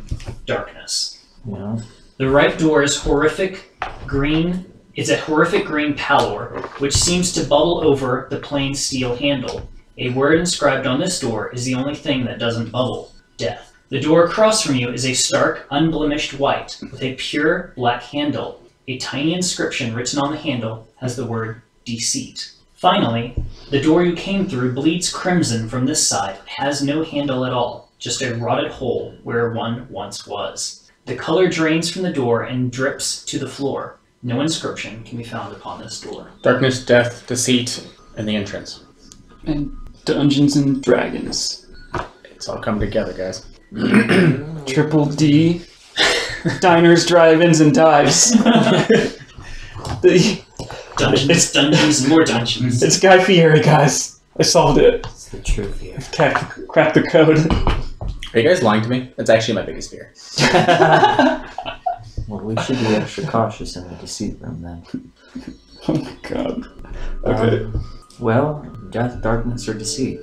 darkness. Yeah. The right door is horrific green. It's a horrific green pallor, which seems to bubble over the plain steel handle. A word inscribed on this door is the only thing that doesn't bubble: death. The door across from you is a stark, unblemished white, with a pure black handle. A tiny inscription written on the handle has the word deceit. Finally, the door you came through bleeds crimson from this side, has no handle at all, just a rotted hole where one once was. The color drains from the door and drips to the floor. No inscription can be found upon this door. Darkness, death, deceit, and the entrance. And Dungeons and Dragons. It's all come together, guys. Triple D. Diners, drive-ins, and dives. Dungeons, dungeons, and more dungeons. It's Guy Fieri, guys. I solved it. It's the truth here. Cracked the code. Are you guys lying to me? That's actually my biggest fear. Well, we should be extra cautious in the deceit room then. Oh my god. Okay. Well, death, darkness, or deceit?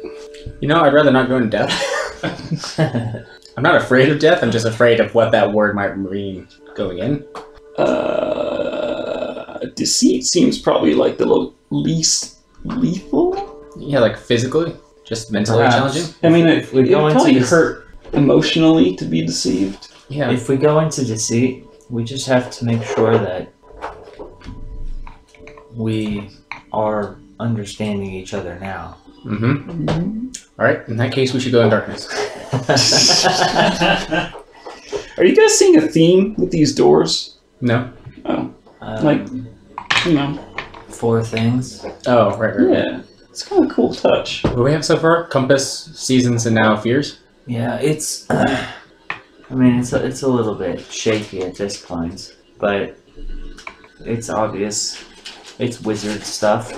You know, I'd rather not go in death. I'm not afraid of death. I'm just afraid of what that word might mean going in. Deceit seems probably like the least lethal. Yeah, like physically, just mentally Perhaps. challenging. I mean, If we it go into probably this- hurt emotionally to be deceived. Yeah. If we go into deceit, we just have to make sure that we are understanding each other now. Mm-hmm. All right. In that case, we should go in darkness. Are you guys seeing a theme with these doors? No. Oh, like, you know. 4 things. Oh, right. Yeah. It's kind of a cool touch. What do we have so far? Compass, seasons, and now fears. Yeah, it's. I mean, it's a little bit shaky at this point, but it's obvious. It's wizard stuff.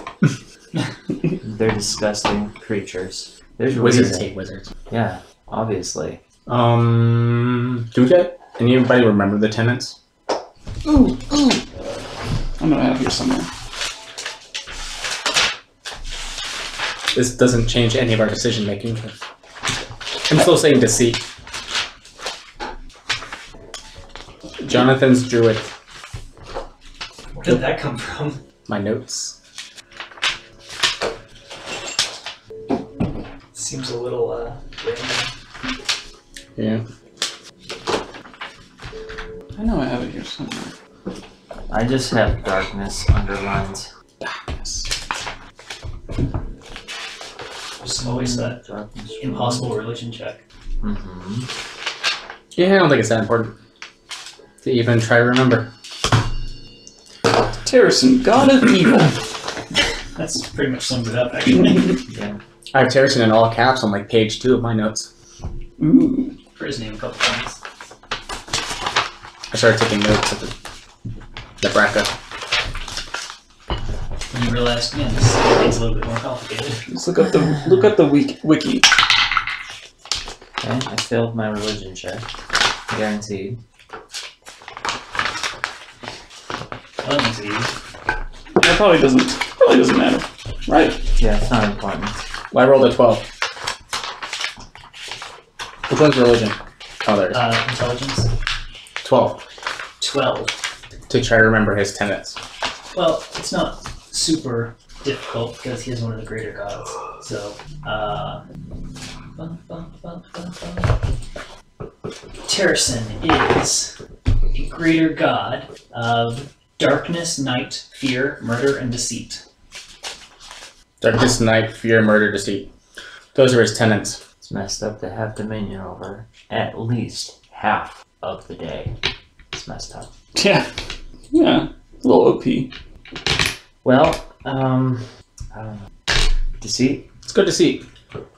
They're disgusting creatures. There's a Wizards reason. hate wizards. Yeah, obviously. Do we get anybody remember the tenants? Ooh. I'm gonna have here somewhere. This doesn't change any of our decision making. I'm still saying deceit. Jonathan's druid. Where did that come from? My notes. Seems a little random. Yeah. I know I have it here somewhere. I just have darkness underlined. Just always that Darkness. impossible religion check. Mm-hmm. Yeah, I don't think it's that important to even try to remember. Terrorson, god of evil. That's pretty much summed it up, actually. Yeah. I have Terracin in all caps on like page 2 of my notes. Ooh. For his name a couple times. I started taking notes at the BRCA. And you realize, man, this thing's a little bit more complicated. Let's look up the wiki. Okay, I failed my religion check. Guaranteed. Well, that makes it easy. That probably doesn't matter, right? Yeah, it's not important. Well, I rolled a 12. Which one's religion? Oh, there it is. Intelligence? 12. 12. To try to remember his tenets. Well, it's not super difficult because he is one of the greater gods. So, Terrasen is a greater god of darkness, night, fear, murder, and deceit. Darkness, night, fear, murder, deceit. Those are his tenets. It's messed up to have dominion over at least half of the day. It's messed up. Yeah. Yeah. A little OP. Well, I don't know. Deceit? Let's go deceit.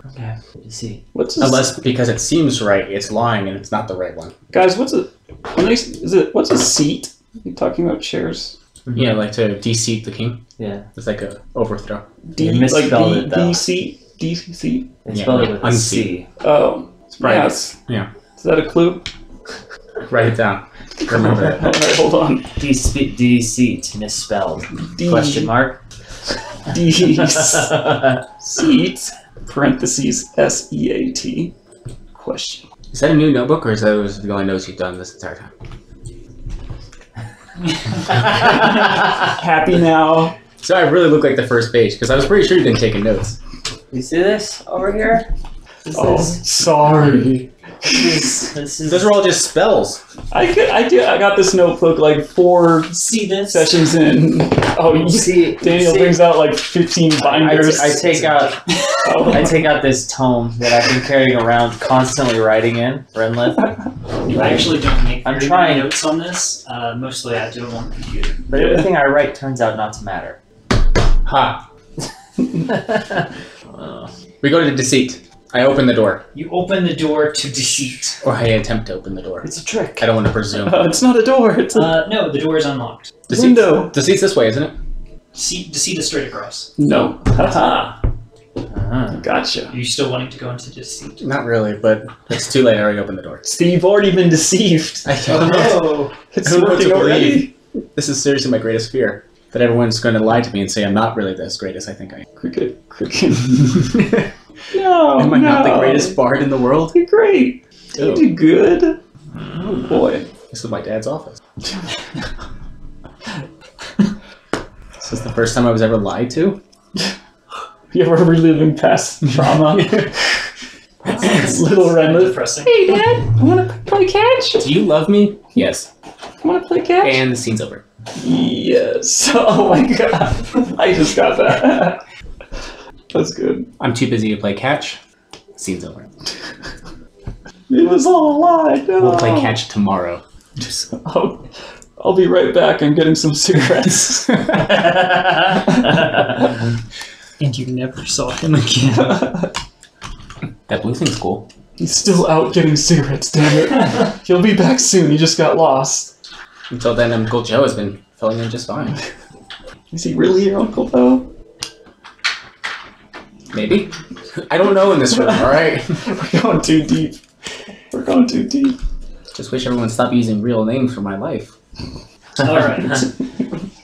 Okay, deceit. What's this? Unless because it seems right, it's lying and it's not the right one. Guys, what's a seat? You talking about chairs? Yeah, like to de-seat the king. Yeah. It's like a overthrow. You misspelled it, though. D-seat? D-seat? They Yeah, spelled it like with a C. Oh. It's right. Yes. Yeah. Is that a clue? Write it down. Remember that. Alright, hold on. Deceit, misspelled. D- Question mark? Seat, parentheses, S-E-A-T, question. Is that a new notebook or is that was the only notes you've done this entire time? Happy now. So I really look like the first page because I was pretty sure you didn't take notes. You see this over here? Sorry. This is Those are all just spells. I got this notebook like 4 See this? sessions in. Oh, you see, Daniel brings out like 15 binders. I take out I take out this tome that I've been carrying around, constantly writing in Renlith. I actually don't make I'm very trying. many notes on this. Mostly I do it on the computer. But everything I write turns out not to matter. Ha. We go to deceit. I open the door. You open the door to deceit. Or I attempt to open the door. It's a trick. I don't want to presume. It's not a door. It's a No, the door is unlocked. window. Deceit's this way, isn't it? Deceit is straight across. No. Haha. Uh-huh. Gotcha. Are you still wanting to go into deceit? Not really, but it's too late. I already opened the door. Steve, you've already been deceived. I don't know. Oh, It's I don't know what working to already. This is seriously my greatest fear. That everyone's going to lie to me and say I'm not really as great as I think I Cricket. am. No, Am I not the no. greatest bard in the world? You're great. Ew. You did good. Oh boy. This is my dad's office. This is the first time I was ever lied to. You ever reliving past trauma? Little Renlith. depressing. Hey Dad, I want to play catch. Do you love me? Yes. I want to play catch. And the scene's over. Yes. Oh my god. I just got that. That's good. I'm too busy to play catch. Scene's over. It was all a lie. No. We'll play catch tomorrow. Just I'll be right back. I'm getting some cigarettes. And you never saw him again. that blue thing's cool. He's still out getting cigarettes, damn it. He'll be back soon. He just got lost. Until then, Uncle Joe has been filling in just fine. Is he really your uncle, though? Maybe. I don't know in this room. All right. We're going too deep. We're going too deep. Just wish everyone stopped using real names for my life. Alright.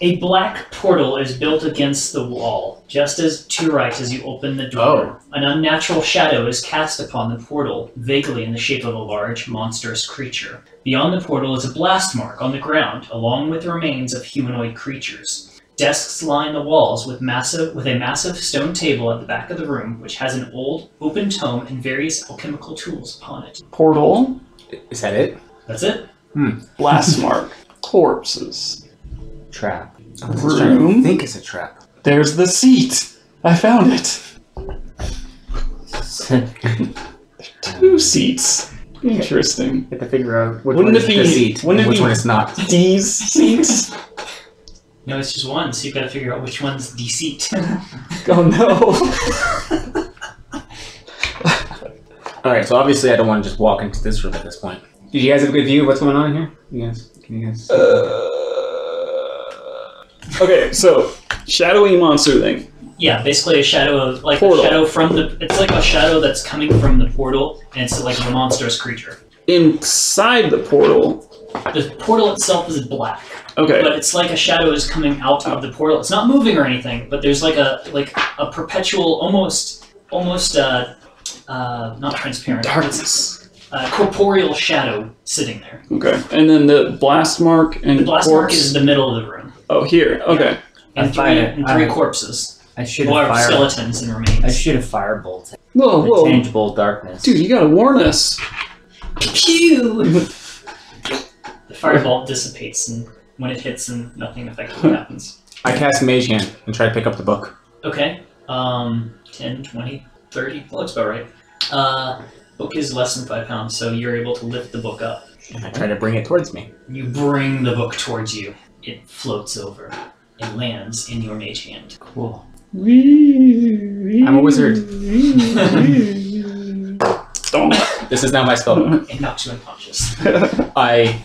A black portal is built against the wall, just as to your right as you open the door. An unnatural shadow is cast upon the portal, vaguely in the shape of a large, monstrous creature. Beyond the portal is a blast mark on the ground, along with the remains of humanoid creatures. Desks line the walls with a massive stone table at the back of the room, which has an old, open tome and various alchemical tools upon it. Portal. Is that it? That's it? Blast mark. Corpses. Trap. I was just trying to Room. think it's a trap. There's the seat. I found it. 2 seats. Interesting. You have to figure out which Wouldn't one it is be- the seat wouldn't and it which be- one is not. These seats? No, it's just one, so you've got to figure out which one's deceit. Oh no. Alright, so obviously I don't want to just walk into this room at this point. Did you guys have a good view of what's going on here? Can you guys? Okay, so shadowy monster thing. Yeah, basically a shadow of like Portal. a shadow from the. It's like a shadow that's coming from the portal, and it's like a monstrous creature. Inside the portal. The portal itself is black, Okay. but it's like a shadow is coming out of the portal. It's not moving or anything, but there's like a perpetual, almost not transparent, Darkness. corporeal shadow sitting there. Okay. And then the blast mark and The blast corpse. mark is in the middle of the room, Oh, here. Okay. and three corpses, I shoot a or fire. skeletons and I remains. shoot a firebolt. Whoa, A whoa. tangible darkness. Dude, you gotta warn us. Pew! The firebolt dissipates, and when it hits, and nothing effectively happens. I cast Mage Hand and try to pick up the book. Okay. 10, 20, 30. That looks about right. Book is less than 5 pounds, so you're able to lift the book up. And I try to bring it towards me. You bring the book towards you. It floats over. It lands in your mage hand. Cool. I'm a wizard. Don't. This is now my spell. It knocks you unconscious. I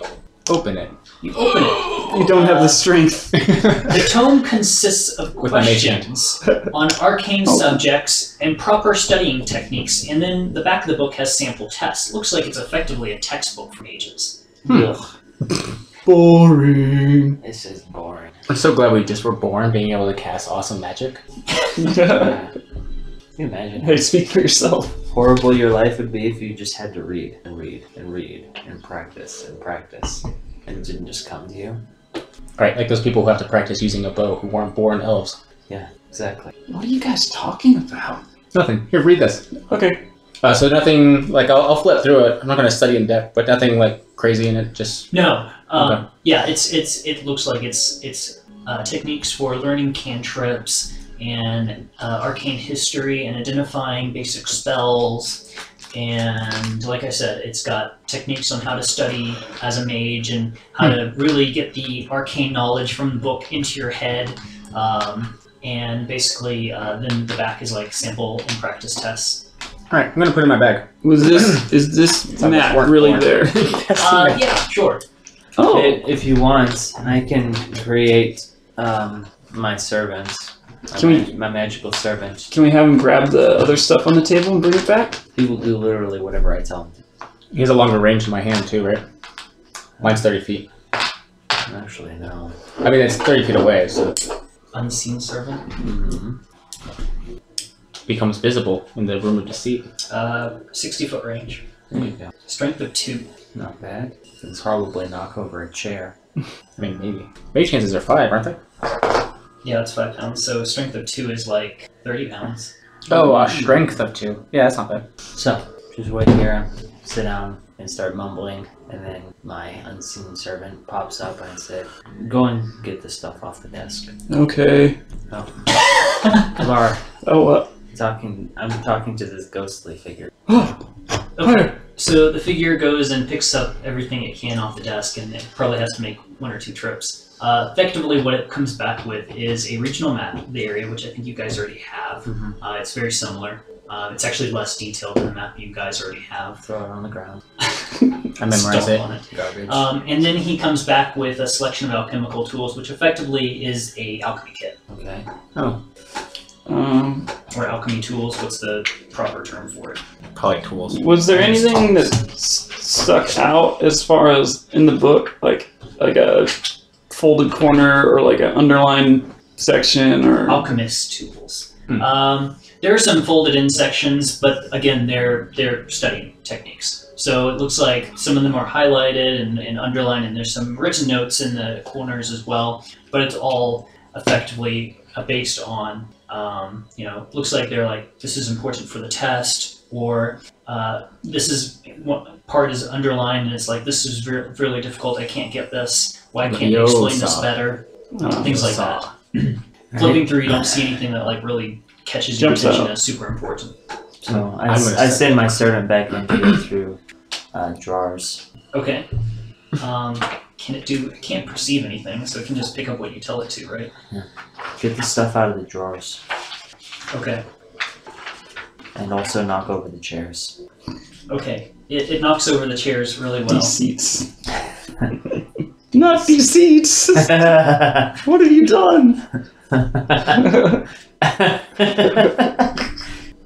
open it. You open it. You don't have the strength. The tome consists of With my mage hand. questions on arcane subjects and proper studying techniques, and then the back of the book has sample tests. Looks like it's effectively a textbook for mages. Ugh, Boring. this is boring. I'm so glad we just were born being able to cast awesome magic. Can you imagine Hey, speak for yourself. how horrible your life would be if you just had to read and read and read and practice and it didn't just come to you? Right, like those people who have to practice using a bow who weren't born elves. Yeah, exactly. What are you guys talking about? Nothing. Here, read this. Okay. So nothing, like, I'll flip through it. I'm not going to study in depth, but nothing, like, crazy in it. Just, No. Okay. Yeah, it looks like it's techniques for learning cantrips and arcane history and identifying basic spells. And like I said, it's got techniques on how to study as a mage and how to really get the arcane knowledge from the book into your head. And basically, then the back is like sample and practice tests. alright, I'm going to put it in my bag. Is this Some map work really for it. there? Yeah, sure. Oh. If you want, I can create my servant. My magical servant. Can we have him grab the other stuff on the table and bring it back? He will do literally whatever I tell him to. He has a longer range in my hand, too, right? Mine's 30 feet. Actually, no. I mean, it's 30 feet away, so it Unseen servant. Mm-hmm. becomes visible in the room of deceit. 60-foot range. There you go. Strength of 2. Not bad. Can probably knock over a chair. I mean, maybe. Mage chances are 5, aren't they? Yeah, it's 5 pounds. So strength of 2 is like 30 pounds. Oh, a strength of 2. Yeah, that's not bad. So, just wait here, sit down, and start mumbling, and then my unseen servant pops up and said, "Go and get the stuff off the desk." Okay. Laura, Oh, what? I'm talking to this ghostly figure. Okay. So the figure goes and picks up everything it can off the desk, and it probably has to make 1 or 2 trips. Effectively, what it comes back with is a regional map of the area, which I think you guys already have. Mhm. It's very similar. It's actually less detailed than the map you guys already have. Throw it on the ground. I memorize Stomp it. on it. Garbage. And then he comes back with a selection of alchemical tools, which effectively is a alchemy kit. Okay. Or alchemy tools, what's the proper term for it? Probably tools. Was there anything that stuck out as far as in the book, like a folded corner or like an underlined section or? Alchemist tools. There are some folded in sections, but again, they're studying techniques. So it looks like some of them are highlighted and underlined, and there's some written notes in the corners as well. But it's all effectively based on, looks like they're like, this is important for the test, or this is what part is underlined, and it's like, this is really difficult. I can't get this. Why can't you explain this better? Things like that. Flipping through, you don't see anything that like really catches your Jumps attention out. as super important. So I'm I gonna send my servant back in to go through drawers. Okay. It can't perceive anything, so it can just pick up what you tell it to, right? Get the stuff out of the drawers. Okay. And also knock over the chairs. Okay. It knocks over the chairs really well. These seats. Not these seats! What have you done?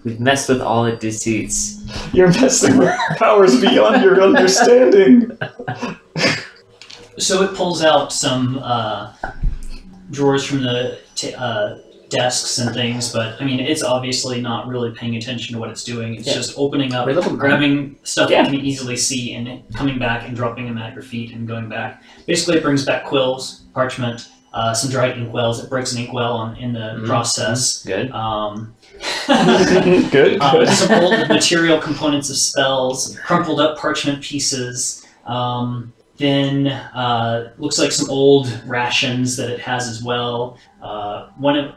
We've messed with all the deceits. You're messing with powers beyond your understanding. So it pulls out some drawers from the desks and things, but I mean, it's obviously not really paying attention to what it's doing. It's just opening up, grabbing stuff you can easily see, and coming back and dropping them at your feet and going back. Basically, it brings back quills, parchment, some dried inkwells. It breaks an inkwell in the process. Good. Good. Some old material components of spells, crumpled up parchment pieces. Then looks like some old rations that it has as well.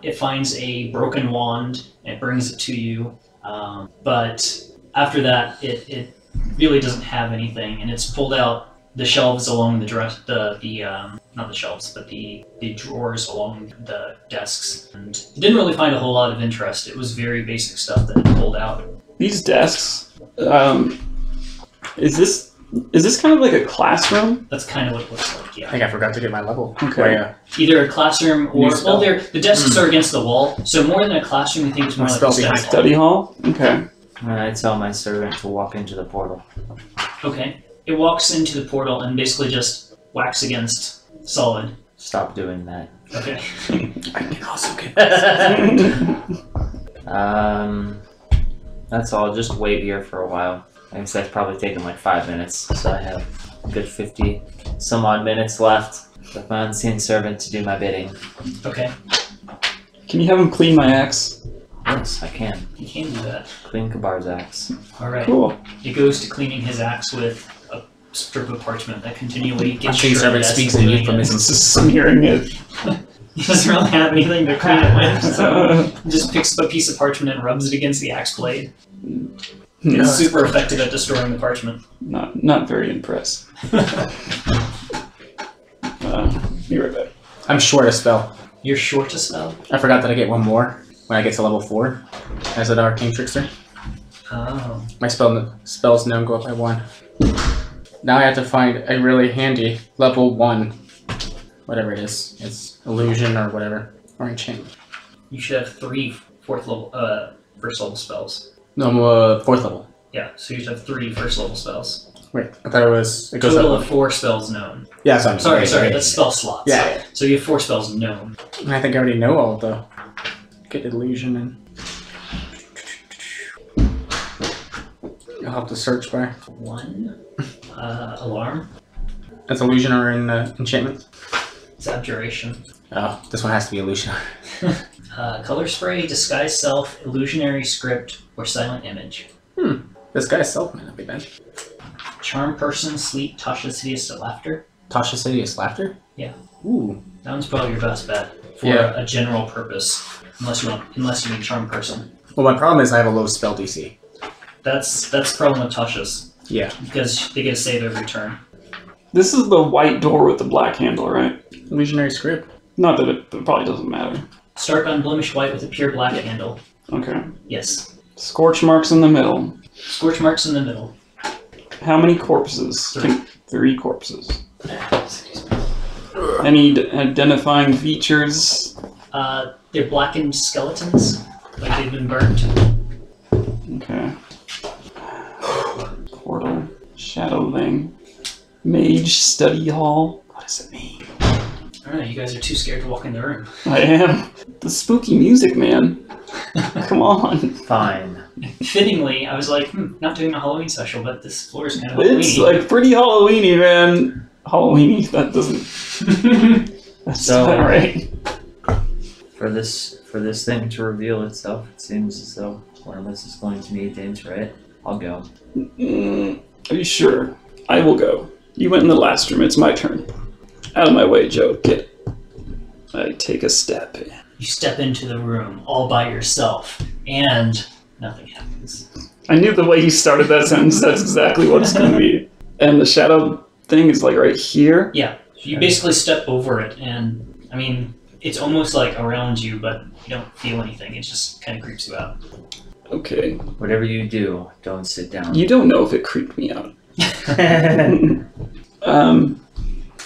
It finds a broken wand and it brings it to you. But after that, it really doesn't have anything, and it's pulled out the shelves along the not the shelves, but the drawers along the desks. And it didn't really find a whole lot of interest. It was very basic stuff that it pulled out. These desks, is this kind of like a classroom? That's kind of what it looks like, I yeah. think I forgot to get my level. Okay. Either a classroom or, New spell. the desks are against the wall, so more than a classroom, I think it's more My like a spell behind study hall. Study hall? Okay. And I tell my servant to walk into the portal. Okay. It walks into the portal and basically just whacks against solid. Stop doing that. Okay. I can also get That's all. Just wait here for a while. I guess that's probably taken like 5 minutes, so I have a good 50 some odd minutes left with my unseen servant to do my bidding. Okay. Can you have him clean my axe? Yes, I can. You can do that. Clean Kabar's axe. Alright. Cool. It goes to cleaning his axe with a strip of parchment that continually gets Unseen shredded servant as speaks he's in doing euphemism. it. It's just smearing it. He doesn't really have anything to clean it with, so he just picks up a piece of parchment and rubs it against the axe blade. Yeah, It's super effective at destroying the parchment. not very impressed. Be right back. I'm short a spell. You're short a spell? I forgot that I get one more when I get to level 4 as an arcane trickster. Oh. My spells now go up by 1. Now I have to find a really handy level 1, whatever it is. It's illusion or whatever, or enchantment. You should have 3 first level spells. No, 4th level. Yeah, so you should have 3 first level spells. Wait, I thought it was. It goes Total up. of 4 spells known. Yeah, so I'm Sorry, okay. that's spell slots. Yeah. So you have 4 spells known. I think I already know all of the. Get illusion and. You'll have to search by. 1. Alarm. That's illusion or in enchantment. It's abjuration. Oh, this one has to be illusion. Color spray, disguise self, illusionary script, or silent image. This guy's self might not be bad. Charm person, sleep, Tasha's hideous laughter. Tasha Sidious laughter. Yeah. Ooh. That one's probably your best bet for Yeah. a general purpose, unless you need charm person. Well, my problem is I have a low spell DC. That's the problem with Tasha's, Yeah. because they get a save every turn. This is the white door with the black handle, right? Illusionary script. Not that it probably doesn't matter. Stark unblemished white with a pure black handle. Okay. Yes. Scorch marks in the middle. Scorch marks in the middle. How many corpses? 3. 3 corpses. Any identifying features? They're blackened skeletons, like they've been burnt. Okay. Portal. Shadow Thing. Mage Study Hall. What does it mean? I don't know, you guys are too scared to walk in the room. I am. The spooky music, man. Come on. Fine. Fittingly, I was like, not doing a Halloween special, but this floor is kind of It's Halloweeny. like pretty Halloweeny, man. Halloweeny, that doesn't. That's So- not right. For this thing to reveal itself, it seems as though one of us is going to need to enter it. I'll go. Are you sure? I will go. You went in the last room. It's my turn. Out of my way, Joe. Get it. I take a step. You step into the room all by yourself, and nothing happens. I knew the way you started that sentence. That's exactly what it's going to be. And the shadow thing is like right here. Yeah, you basically step over it, and I mean, it's almost like around you, but you don't feel anything. It just kind of creeps you out. Okay. Whatever you do, don't sit down. You don't know if it creeped me out.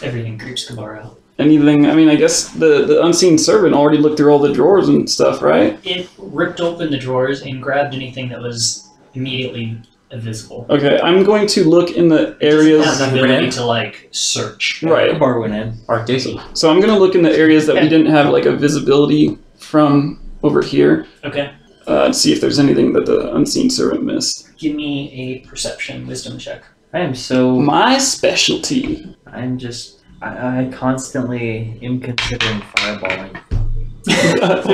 Everything creeps Kabar out. anything. I mean, I guess the unseen servant already looked through all the drawers and stuff, right? It ripped open the drawers and grabbed anything that was immediately visible. Okay, I'm going to look in the It doesn't areas. have the Nothing ability went to like search. Right. Bar went in. Or dizzy. So I'm going to look in the areas that we didn't have like a visibility from over here. Okay. To see if there's anything that the unseen servant missed. Give me a perception wisdom check. I am so. My specialty. I'm just. I constantly am considering fireballing.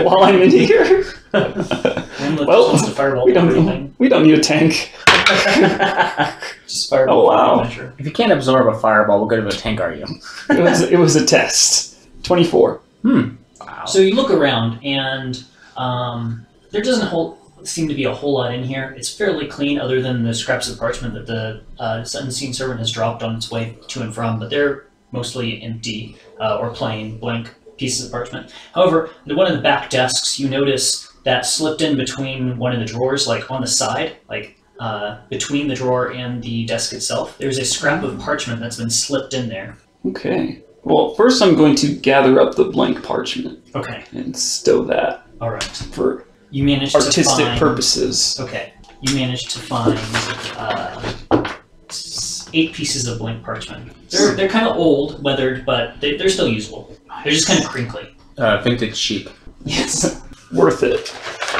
While I'm in here. Well, Well, just fireball we don't. everything. We don't need a tank. Just fireball. Oh, wow. measure. If you can't absorb a fireball, what good of a tank are you? It was a test. 24. Wow. So you look around, and there doesn't seem to be a whole lot in here. It's fairly clean, other than the scraps of parchment that the unseen servant has dropped on its way to and from. But they're mostly empty or plain, blank pieces of parchment. However, one of the back desks, you notice that slipped in between one of the drawers, like on the side, like between the drawer and the desk itself. There's a scrap of parchment that's been slipped in there. Okay. Well, first I'm going to gather up the blank parchment Okay, and stow that all right. for You managed to artistic find... purposes. Okay, you managed to find 8 pieces of blank parchment. They're kind of old, weathered, but they're still usable. They're just kind of crinkly. Vintage sheep. Yes. Worth it.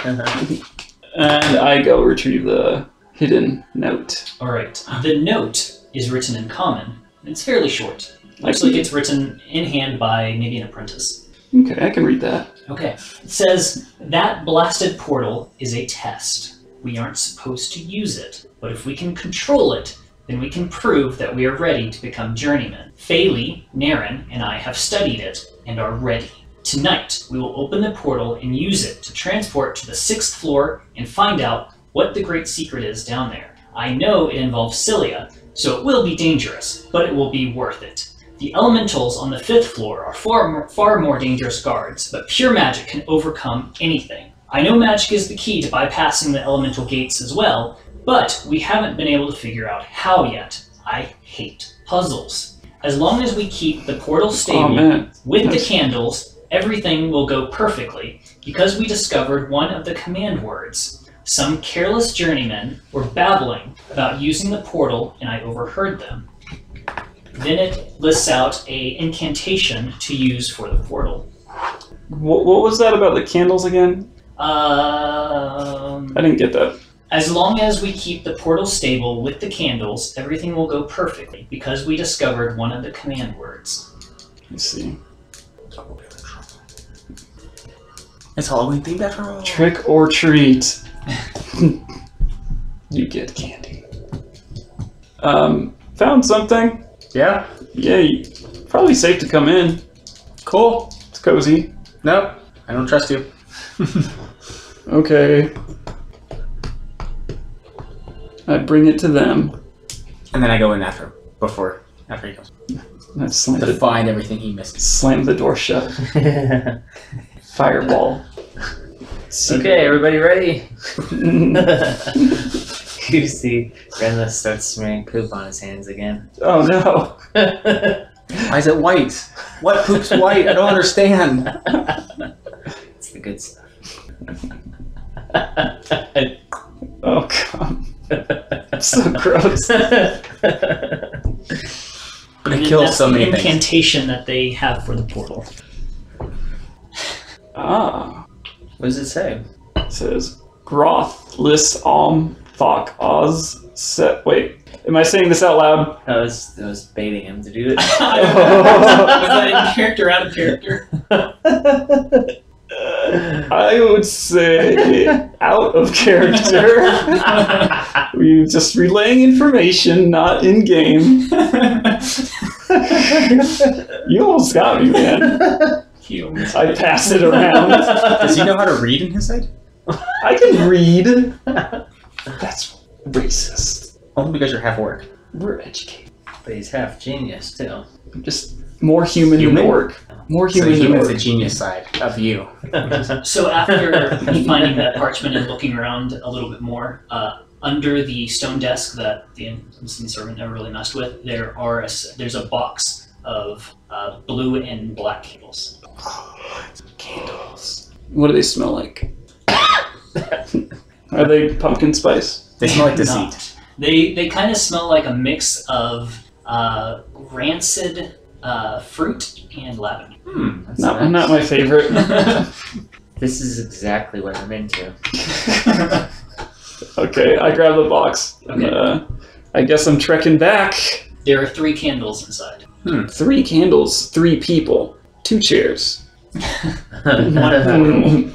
And I go retrieve the hidden note. All right. The note is written in common. It's fairly short. Looks I like can- it's written in hand by maybe an apprentice. Okay, I can read that. Okay. It says, that blasted portal is a test. We aren't supposed to use it, but if we can control it, then we can prove that we are ready to become journeymen. Faylee, Naren, and I have studied it and are ready. Tonight, we will open the portal and use it to transport to the 6th floor and find out what the great secret is down there. I know it involves Cilia, so it will be dangerous, but it will be worth it. The elementals on the 5th floor are far more dangerous guards, but pure magic can overcome anything. I know magic is the key to bypassing the elemental gates as well, but we haven't been able to figure out how yet. I hate puzzles. As long as we keep the portal Oh stable man. with the Nice. candles, everything will go perfectly, because we discovered one of the command words. Some careless journeymen were babbling about using the portal, and I overheard them. Then it lists out a incantation to use for the portal. What was that about the candles again? I didn't get that. As long as we keep the portal stable with the candles, everything will go perfectly, because we discovered one of the command words. Let's see. It's Halloween themed after all. Trick or treat. You get candy. Found something. Yeah? Yay. Probably safe to come in. Cool. It's cozy. Nope. I don't trust you. Okay. I bring it to them. And then I go in after he goes. I slam To the, find everything he misses. slam the door shut. Fireball. Okay, everybody ready? You see, Renla starts smearing poop on his hands again. Oh no. Why is it white? What poop's white? I don't understand. It's the good stuff. Oh god. So gross. But it And kills that's so many the things. incantation that they have for the portal. Ah. What does it say? It says Groth Lis Om Thok Oz Set. Wait. Am I saying this out loud? I was baiting him to do it. Was that in character, out of character? I would say out of character. We're just relaying information, not in game. You almost got me, man. I passed it around. Does he know how to read in his head? I can read. That's racist. Only because you're half orc. We're educated. But he's half genius, too. I'm just more human Human? than orc. More So human than human's orc. the genius side of you. So after finding that parchment and looking around a little bit more, under the stone desk that the unseen servant never really messed with, there's a box of blue and black candles. Candles. What do they smell like? Are they pumpkin spice? They smell like deceit. Not. They kind of smell like a mix of rancid fruit and lavender. That's Not nice. my favorite. This is exactly what I'm into. Okay, I grab the box. Okay. I guess I'm trekking back. There are 3 candles inside. 3 candles, 3 people, 2 chairs. One of them.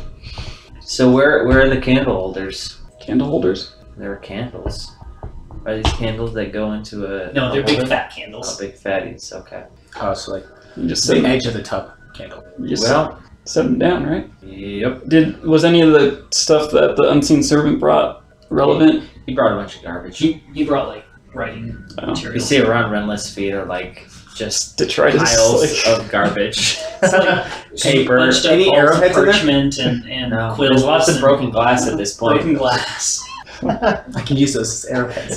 So where are the candle holders? Candle holders? There are candles. Are these candles that go into a? No, they're a big holder? fat Oh, candles. big fatties. Okay. Oh, so like You just the set, edge of the tub candle. you just Well, set them down, right? yep. Was any of the stuff that the unseen servant brought relevant? He brought a bunch of garbage. He brought like writing Oh. You materials. see around Renless feet are like just Detritus. piles Like, of garbage. It's like Paper. bunched up Any balls of arrowheads in there? parchment and No, quills. there's lots of and broken glass at this point. broken glass. I can use those as arrowheads.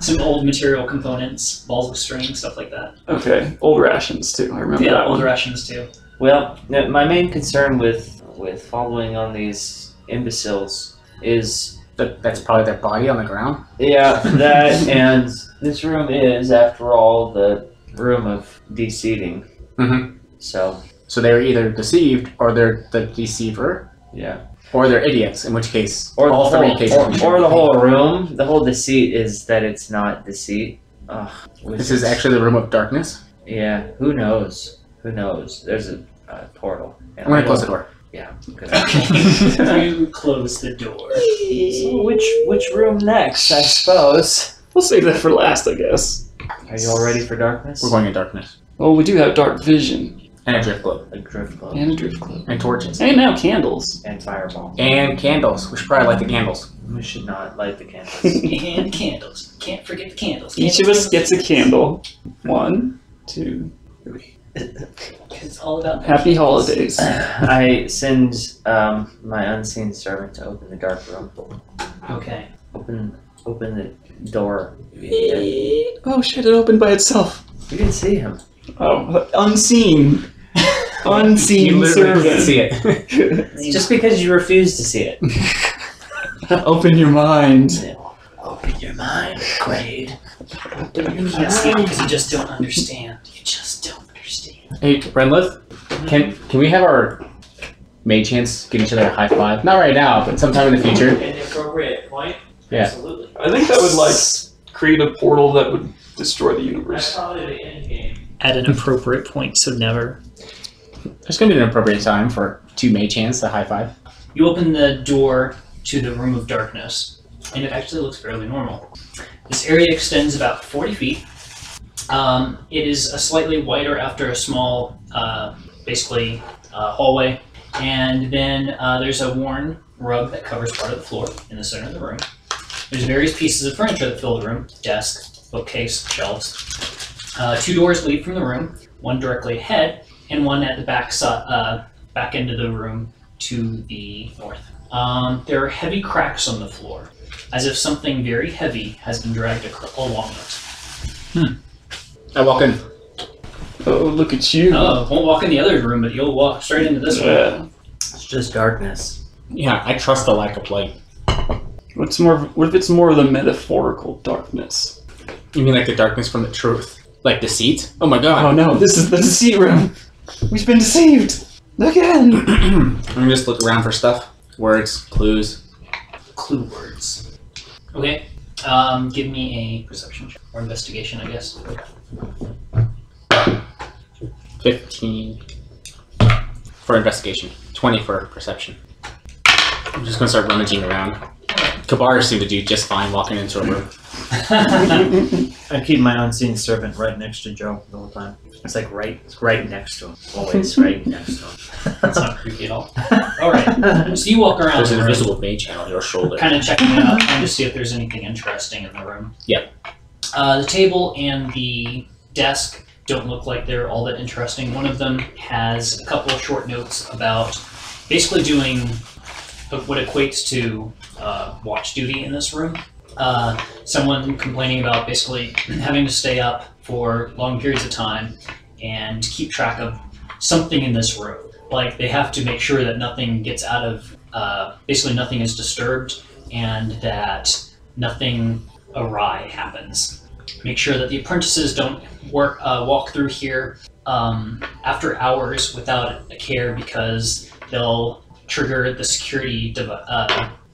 Some old material components, balls of string, stuff like that. okay, old rations too. I remember Yeah, that old one. rations too. Well, my main concern with following on these imbeciles is That's probably their body on the ground. that and this room is, after all, the room of de-seating. Mm-hmm. So So they're either deceived, or they're the deceiver, yeah, or they're idiots. In which case, or all the 3 whole, cases. we should or be the paying. whole room. The whole deceit is that it's not deceit. Ugh, This is actually the room of darkness. yeah. Who knows? Who knows? There's a portal. And I'm gonna I close the don't- door. Yeah. good. Okay. You close the door. So which room next? I suppose. We'll save that for last, I guess. Are you all ready for darkness? We're going in darkness. Oh, we do have dark vision And a drift globe. A drift globe and a drift club. And torches. And now candles. and fireball. And candles. We should probably light the candles. We should not light the candles. And candles. Can't forget the candles. Each of us gets a candle. 1, 2, 3. It's all about Happy holidays. I send my unseen servant to open the dark room. Okay. Open the door. You Oh shit, it opened by itself. can see him. Oh, unseen. Unseen You literally can't servant. see it. It's just because you refuse to see it. Open your mind. Open your mind, Quaid. You can't see it because you just don't understand. You just don't understand. Hey, Renlith, can we have our mage hands give each other a high five? Not right now, but sometime in the future. At the appropriate point? Yeah. Absolutely. I think that would like create a portal that would destroy the universe. probably the end game. At an appropriate point, so never. There's gonna be an appropriate time for 2 mage hands to high five. You open the door to the room of darkness, and it actually looks fairly normal. This area extends about 40 feet. It is a slightly wider after a small, hallway, and then there's a worn rug that covers part of the floor in the center of the room. There's various pieces of furniture that fill the room: desk, bookcase, shelves. 2 doors lead from the room, one directly ahead, and one at the back end of the room to the north. There are heavy cracks on the floor, as if something very heavy has been dragged along it. I walk in. Oh, look at you. Won't walk in the other room, but you'll walk straight into this one. Yeah. It's just darkness. Yeah, I trust the lack of light. What if it's more of the metaphorical darkness? You mean like the darkness from the truth? Like deceit? Oh my god. Oh no, this is the deceit room. We've been deceived. Again. Let me just look around for stuff. Words, clues. Clue words. Okay. Give me a perception check, or investigation, I guess. 15 for investigation. 20 for perception. I'm just gonna start rummaging around. Kabar seemed to do just fine walking into a room. I keep my unseen servant right next to Joe the whole time. It's like right next to him. Always right next to him. That's not creepy at all. Alright. So you walk around There's the an room, invisible mage hand on your shoulder. kind of checking it out, trying to see if there's anything interesting in the room. Yep. The table and the desk don't look like they're all that interesting. One of them has a couple of short notes about basically doing what equates to watch duty in this room. Someone complaining about basically having to stay up for long periods of time and keep track of something in this room. Like they have to make sure that nothing gets out of, basically nothing is disturbed and that nothing awry happens. Make sure that the apprentices don't walk through here after hours without a care, because they'll trigger the security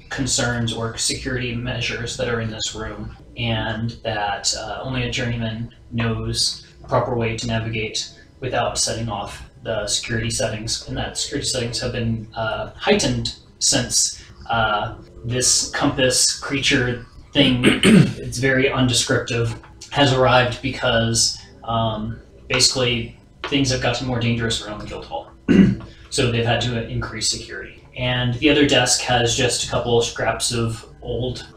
concerns or security measures that are in this room, and that only a journeyman knows the proper way to navigate without setting off the security settings, and that security settings have been heightened since this compass creature thing, it's very undescriptive, has arrived because basically things have gotten more dangerous around the Guildhall. So they've had to increase security. And the other desk has just a couple of scraps of old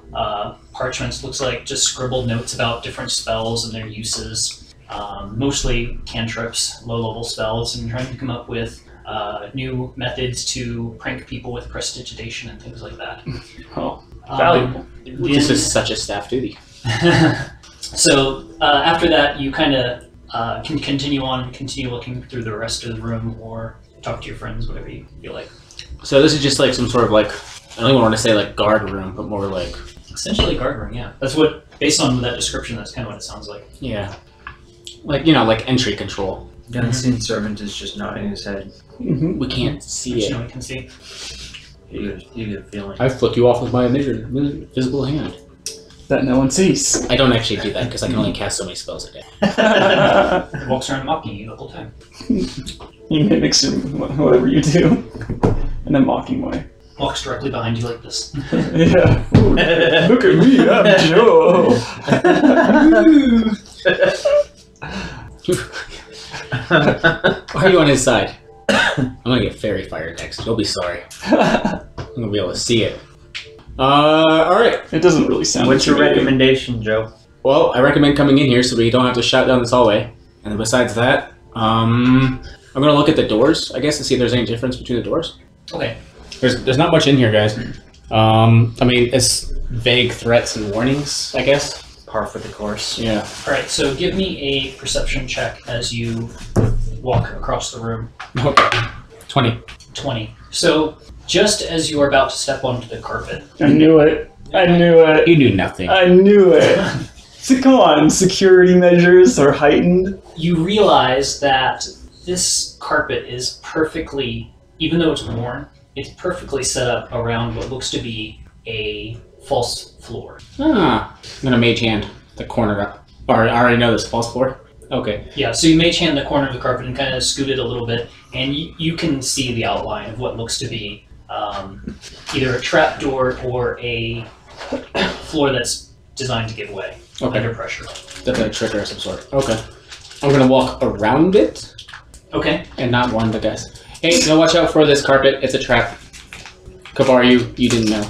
parchments, looks like just scribbled notes about different spells and their uses. Mostly cantrips, low-level spells, and trying to come up with new methods to prank people with prestidigitation and things like that. Oh, valuable. This is such a staff duty. So after that, you kind of can continue looking through the rest of the room or talk to your friends, whatever you feel like. So this is just like some sort of like, I don't even want to say like guard room, but more like... Essentially guard room, yeah. That's what, based on that description, that's kind of what it sounds like. Yeah. Like, you know, like entry control. The unseen servant is just nodding his head. Mm-hmm. We can't see Which it. no one can see. You get a feeling. I flick you off with my invisible hand. That no one sees. I don't actually do that because I can only cast so many spells a day. It walks around mocking you the whole time. He mimics him, whatever you do, in a mocking way. Walks directly behind you like this. Yeah. Ooh, look at me, I'm Joe. Why are you on his side? I'm gonna get fairy fire next. You'll be sorry. I'm gonna be able to see it. Alright. It doesn't really sound. What's your intimidating. recommendation, Joe? Well, I recommend coming in here so we don't have to shout down this hallway. And then besides that, I'm gonna look at the doors, I guess, to see if there's any difference between the doors. Okay. There's not much in here, guys. I mean, it's vague threats and warnings, I guess. Par for the course. Yeah. Alright, so give me a perception check as you walk across the room. Okay. 20. 20. So, just as you are about to step onto the carpet, I knew it. I knew it. You knew nothing. I knew it. So come on, security measures are heightened. you realize that this carpet is perfectly, even though it's worn, it's perfectly set up around what looks to be a false floor. Ah, I'm gonna mage hand the corner up. Or I already know this false floor. Okay. Yeah, so you mage hand the corner of the carpet and kind of scoot it a little bit, and you can see the outline of what looks to be either a trapdoor or a floor that's designed to give way under pressure. That's a trigger of some sort. Okay. I'm gonna walk around it Okay. and not warn the guys. Hey, no, watch out for this carpet. It's a trap. Kabar, you didn't know.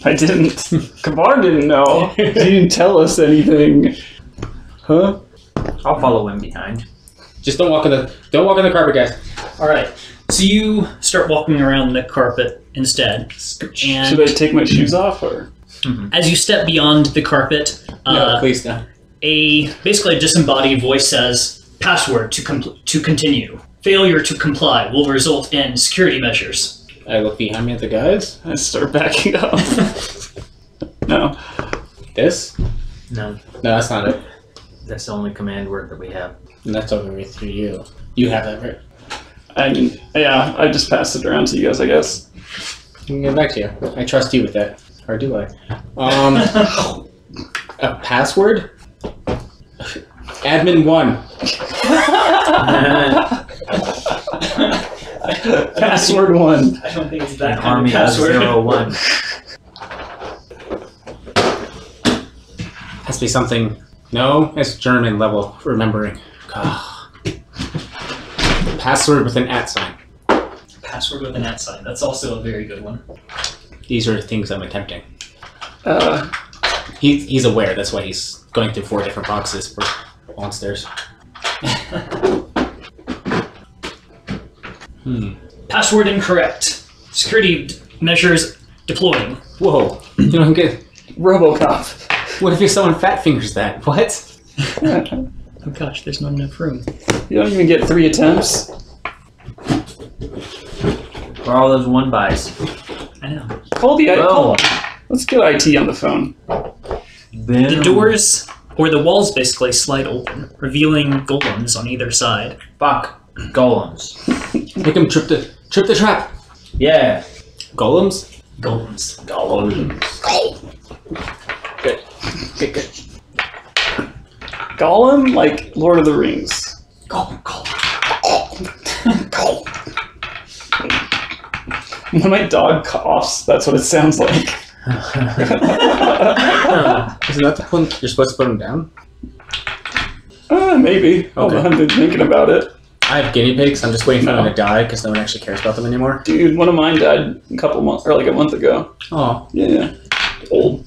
I didn't. Kabar didn't know. He didn't tell us anything. Huh? I'll follow him behind. Just don't walk on the carpet, guys. All right. So you start walking around the carpet instead, and Should I take my shoes off or? as you step beyond the carpet, No, please no. basically a disembodied voice says, "Password to continue. Failure to comply will result in security measures." I look behind me at the guys. I start backing up. No. This? No, No, that's not it. that's the only command word that we have. And that's over right through you. You have that, right? I mean, yeah, I just passed it around to you guys, I guess. I can get back to you. I trust you with that. Or do I? A password? Admin 1. Password 1. I don't think it's An that kind of army of password. 01. Has to be something. No, it's German level remembering. Password with an @ sign. Password with an @ sign. That's also a very good one. These are things I'm attempting. He's aware. That's why he's going through 4 different boxes for monsters. Password incorrect. Security measures deploying. Whoa! You don't get. Robocop. What if someone fat fingers that? What? Oh gosh, there's not enough room. You don't even get 3 attempts. For all those one buys. I know. Call the Oh. Let's get IT on the phone. The doors, or the walls basically slide open, revealing golems on either side. Fuck. Golems. Make him trip the trap. Yeah. Golems? Golems. Good. Good. Gollum, like Lord of the Rings. Golem. When my dog coughs, that's what it sounds like. Isn't that the one you're supposed to put him down? Maybe. Okay. I've been thinking about it. I have guinea pigs. I'm just waiting for No. them to die because no one actually cares about them anymore. Dude, one of mine died a couple months, or like a month ago. Oh. Yeah. Old.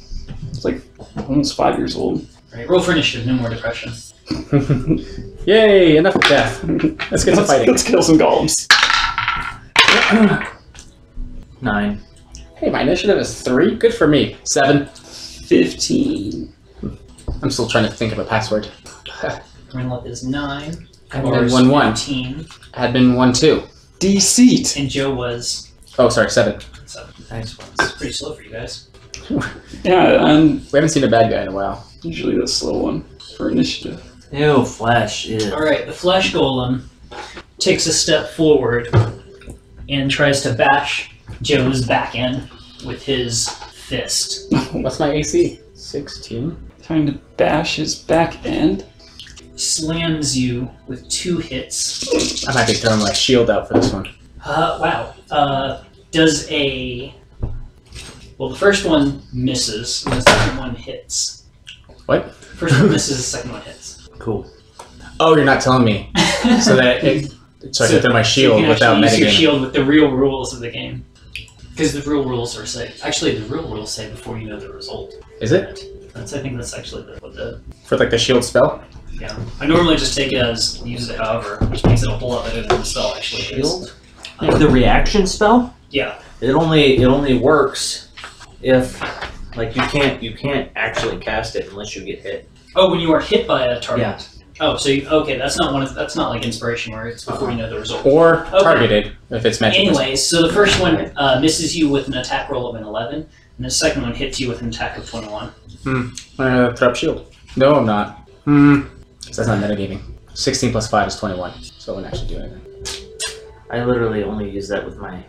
It's like almost 5 years old. Right, roll for initiative, no more depression. Yay! Enough of death. Let's get to fighting. Let's kill some golems. 9. Hey, my initiative is 3. Good for me. 7. 15. I'm still trying to think of a password. Renlip is 9. I Or had is 1-1. 15. Had been 1-2. Deceit. And Joe was Oh, sorry, 7. 7. Nice ones. It's pretty slow for you guys. Yeah, I'm We haven't seen a bad guy in a while. usually the slow one for initiative. Ew, flesh. Ew. Alright, the flesh golem takes a step forward and tries to bash Joe's back end with his fist. What's my AC? 16. Trying to bash his back end. Slams you with 2 hits. I might be throwing my shield out for this one. Wow. Does a... Well, the first one misses, and the second one hits. What? First one misses, the second one hits. Cool. Oh, you're not telling me. So that so I can throw my shield you can without actually use your metagaming. shield with the real rules of the game. Because the real rules are say... Actually, the real rules say before you know the result. Is it? I think that's actually what the... For like the shield spell? Yeah. I normally just take it as use it however, which makes it a whole lot better than the spell actually is. Shield? Like the reaction spell? Yeah. It only works if like you can't actually cast it unless you get hit. Oh, when you are hit by a target. Yeah. Oh, so okay, that's not like inspiration where it's before you know the result. Or Okay. targeted, if it's magic. Anyways, so the first one misses you with an attack roll of an 11, and the second one hits you with an attack of 21. I'm gonna throw up shield. No, I'm not. So that's not metagaming. 16 plus 5 is 21, so I wouldn't actually do anything. I literally only use that with my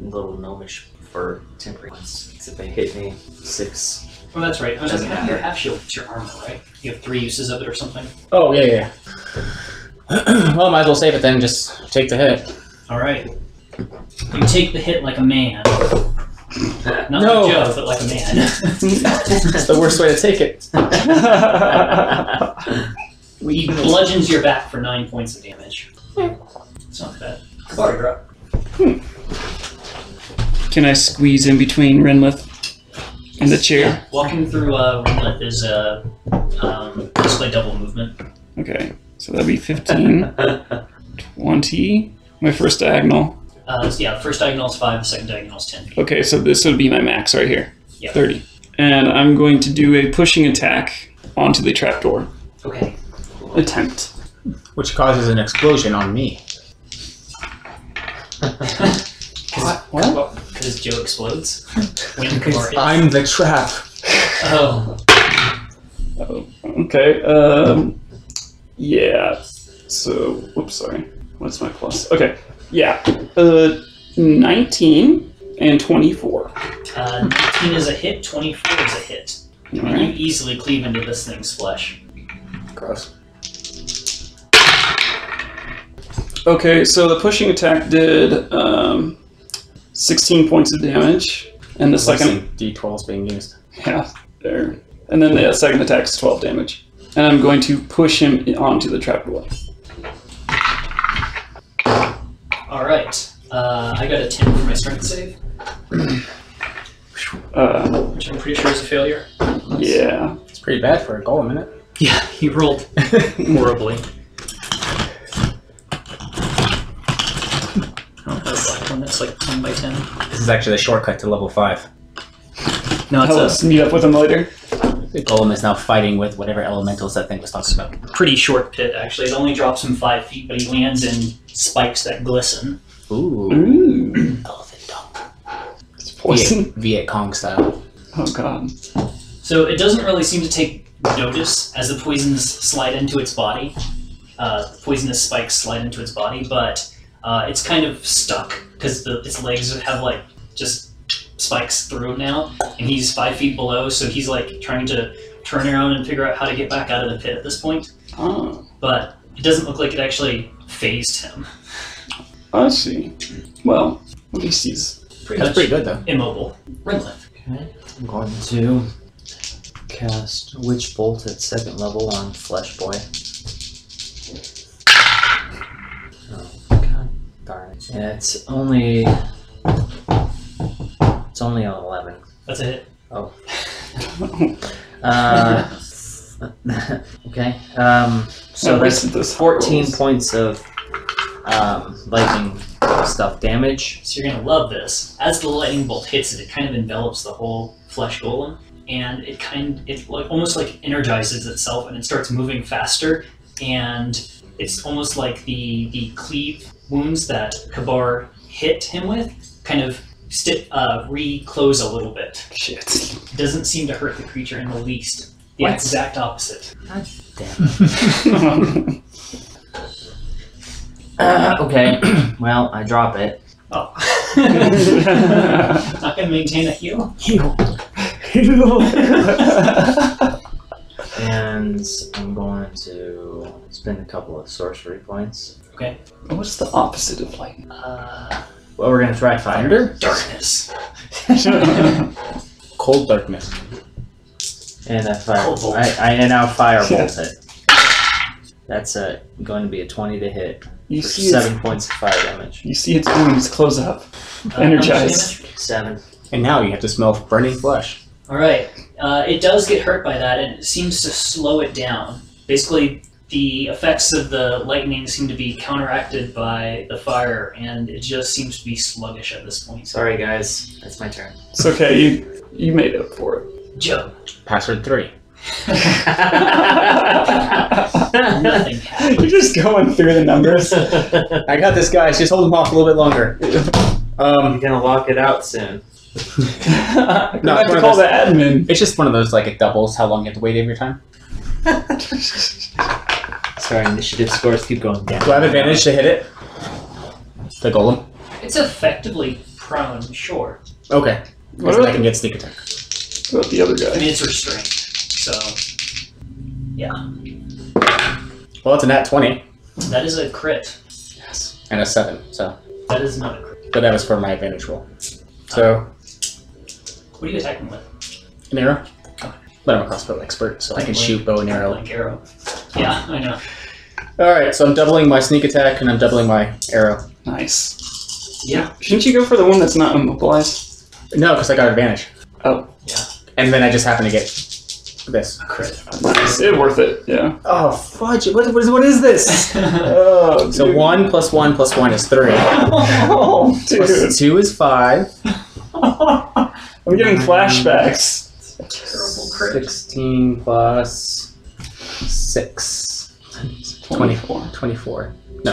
little gnomish for temporary ones. If they hit me 6. Oh, that's right. I was Doesn't gonna have your matter. half shield. It's your armor, right? You have 3 uses of it or something. Oh, yeah. Well, might as well save it then, just take the hit. Alright. You take the hit like a man. Not No. like Joe, but like a man. It's the worst way to take it. He bludgeons your back for 9 points of damage. It's not bad. Bar, you're up. Can I squeeze in between Renlith and the chair? Walking through Runlet is basically double movement. Okay, so that'd be 15, 20. My first diagonal. The first diagonal is 5, the second diagonal is 10. Okay, so this would be my max right here. Yep. 30. And I'm going to do a pushing attack onto the trapdoor. Okay. Attempt. Which causes an explosion on me. What? Because Joe explodes when Kamar hits. I'm the trap. Oh. Oh, okay. Yeah. So, whoops, sorry. What's my plus? Okay. Yeah. 19 and 24. 19 is a hit, 24 is a hit. All You right. easily cleave into this thing's flesh. Gross. Okay, so the pushing attack did 16 points of damage, and the second, D12 is being used. yeah, there, and then the second attack is 12 damage, and I'm going to push him onto the trapdoor. Alright. I got a 10 for my strength save, which I'm pretty sure is a failure. Yeah. It's pretty bad for a golem, isn't it? Yeah, he rolled horribly. I don't have a black one that's like 10 by 10. This is actually the shortcut to level 5. No, I'll it's meet up with him later. The golem is now fighting with whatever elementals that thing was talking about. Pretty short pit, actually. It only drops him 5 feet, but he lands in spikes that glisten. Ooh. Ooh. Elephant dunk. It's poison. Viet Cong style. Oh god. So it doesn't really seem to take notice as the poisons slide into its body. Poisonous spikes slide into its body, but it's kind of stuck because its legs have like just spikes through him now, and he's 5 feet below, so he's like trying to turn around and figure out how to get back out of the pit at this point. Oh. But it doesn't look like it actually phased him. I see. Well, at least he's... That's pretty good though. Immobile. Rimlith. Okay. I'm going to cast Witch Bolt at 2nd level on Flesh Boy. Oh god darn it. Yeah, it's only on 11. That's a hit. Oh. Okay. So I that's wasted those 14 rolls. points of lightning stuff damage. So you're gonna love this. As the lightning bolt hits it, it kind of envelops the whole flesh golem, and it like almost like energizes itself, and it starts moving faster. And it's almost like the cleave wounds that Kabar hit him with kind of re-close a little bit. Shit. It doesn't seem to hurt the creature in the least. The What? exact opposite. God damn it. Okay. Well, I drop it. Oh. Not gonna maintain a heal? And I'm going to spend a couple of sorcery points. What's the opposite of lightning? Well, we're gonna try fire. Thunder? Darkness. Cold darkness. And I fire. Cold bolt. I now firebolt it. That's going to be a 20 to hit You for see its, 7 points of fire damage. you see its wounds close up. How much Energized. damage? 7. And now you have to smell burning flesh. Alright. It does get hurt by that, and it seems to slow it down. Basically, the effects of the lightning seem to be counteracted by the fire, and it just seems to be sluggish at this point. Sorry, guys. That's my turn. It's okay, you made up for it. Joe. Password 3. Nothing happened. You're just going through the numbers. I got this, guys. Just hold him off a little bit longer. I'm gonna lock it out soon. I'm gonna have one to of call those- the admin. It's just one of those, like, it doubles how long you have to wait every time. Sorry, initiative scores keep going down. Do I have advantage to hit it? The golem? It's effectively prone, sure. Okay. What Because about I can get sneak attack. What about the other I guy? mean, it's restrained. So, yeah. Well, it's a nat 20 That is a crit. Yes. and a 7, so. That is not a crit. But that was for my advantage roll. So, What are you attacking with? an arrow? But I'm a crossbow expert, so I can shoot bow and arrow. Like arrow. Yeah, I know. Alright, so I'm doubling my sneak attack and I'm doubling my arrow. Nice. Yeah. Shouldn't you go for the one that's not immobilized? No, because I got advantage. Oh. Yeah. And then I just happen to get this. A crit. Nice. It's worth it, yeah. Oh, fudge. What is this? Oh, So 1 plus 1 plus 1 is 3. Oh, dude. Plus 2 is 5. I'm getting flashbacks. Terrible crit. 16 plus 6. 24. 24. No,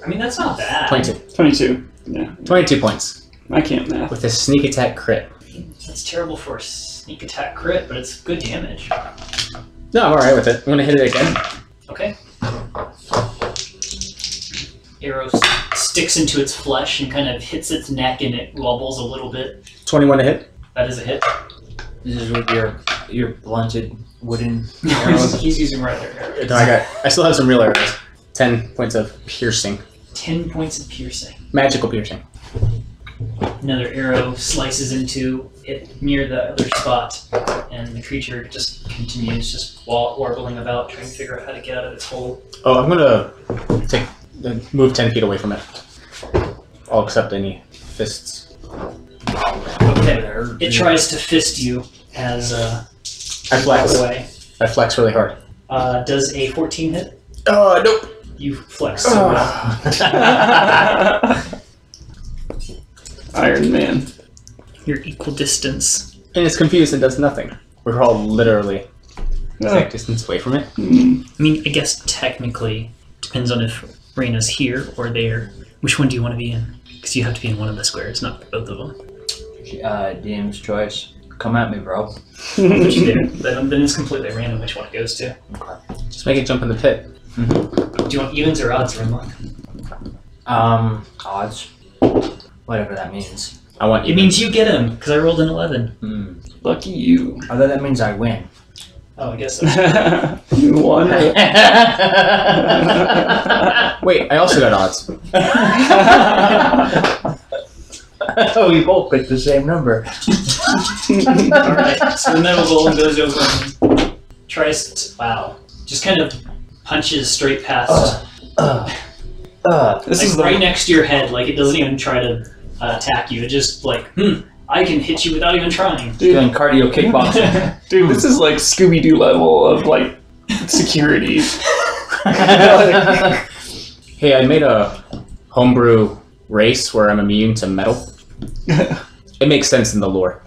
I mean, that's not bad. 22. 22. Yeah. 22 points. I can't math. With a sneak attack crit. That's terrible for a sneak attack crit, but it's good damage. No, I'm alright with it. I'm gonna hit it again. Okay. Arrow sticks into its flesh and kind of hits its neck, and it wobbles a little bit. 21 to hit. That is a hit. This is with your blunted wooden he's, arrows. he's using regular arrows. No, I still have some real arrows. 10 points of piercing. 10 points of piercing. Magical piercing. Another arrow slices into it near the other spot, and the creature just continues just warbling about, trying to figure out how to get out of its hole. Oh, I'm gonna move 10 feet away from it. I'll accept any fists. Okay. It tries to fist you as I flex. away. I flex really hard. Does a 14 hit? Oh, nope. You flex so well. Iron Man. You're equal distance. And it's confused and does nothing. We're all literally exact distance away from it. Hmm. I mean, I guess technically depends on if Reyna's here or there. Which one do you want to be in? Because you have to be in one of the squares, not both of them. DM's choice. Come at me, bro. Which there. Then it's completely random which one it goes to. Just make it jump in the pit. Do you want evens or odds, Renlock? Odds. Whatever that means. I want It means you get him, because I rolled an 11. Lucky you. Although that means I win. Oh, I guess so. You won. Wait, I also got odds. Oh, we both picked the same number. Alright, so the metal golem goes over and tries to, wow, just kind of punches straight past, This like is the right next to your head, like it doesn't even try to attack you. It just like, I can hit you without even trying. Doing cardio kickboxing. dude. This is like Scooby Doo level of like security. Hey, I made a homebrew race where I'm immune to metal. It makes sense in the lore.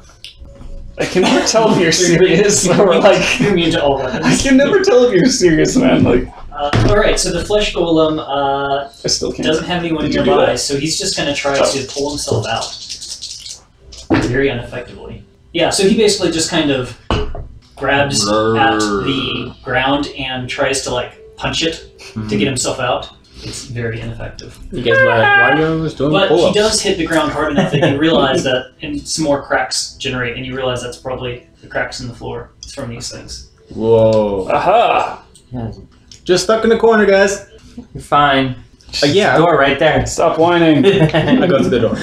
I can never tell if you're serious or like. You're immune to all I weapons. can never tell if you're serious, man. Like Alright, so the flesh golem I still can't. doesn't have anyone Did you do nearby, that? so he's just going to try to pull himself out. Very ineffectively. Yeah, so he basically just kind of grabs at the ground and tries to like punch it to get himself out. It's very ineffective. You guys were like, why are you always doing But pull-ups? he does hit the ground hard enough that you realize that, and some more cracks generate, and you realize that's probably the cracks in the floor. It's from these things. Whoa. Aha! Yeah, Just stuck in the corner, guys. you're fine. Yeah, Door right there. Stop whining. I go to the door.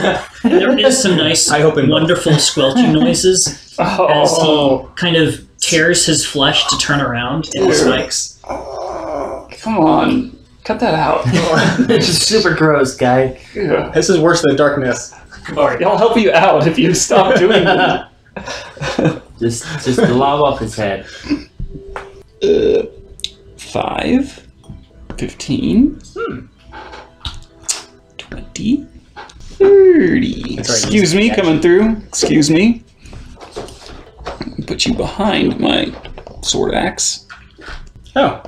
And there is some nice, I open both. wonderful squelching noises as Oh, he kind of tears his flesh to turn around and Dude. spikes. come on. Cut that out. It's just super gross, guy. Yeah. This is worse than darkness. Kabari. I'll help you out if you stop doing that. Just lob off his head. 5, 15, 20, 30. That's right, Excuse me, coming through. Excuse me. Put you behind my sword axe. Oh,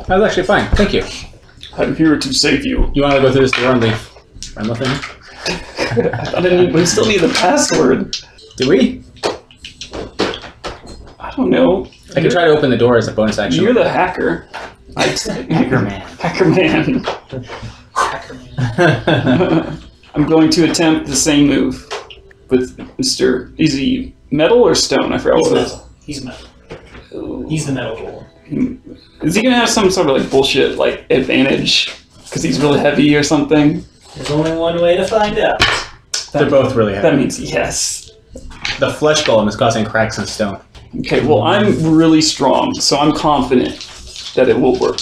that was actually fine. Thank you. I'm here to save you. You want to go through this door and leave? I'm nothing. I didn't. We still need the password. Do we? I don't know. I can try to open the door as a bonus action. You're the hacker. Hacker man. Hacker man. Hacker man. I'm going to attempt the same move with Mr. Is he metal or stone? I forgot He's what it was. metal. He's metal. He's the metal golem. Is he gonna have some sort of like bullshit like advantage because he's really heavy or something? There's only one way to find out. They're both really heavy. That means yes. The flesh golem is causing cracks in stone. Okay, well I'm really strong, so I'm confident that it will work.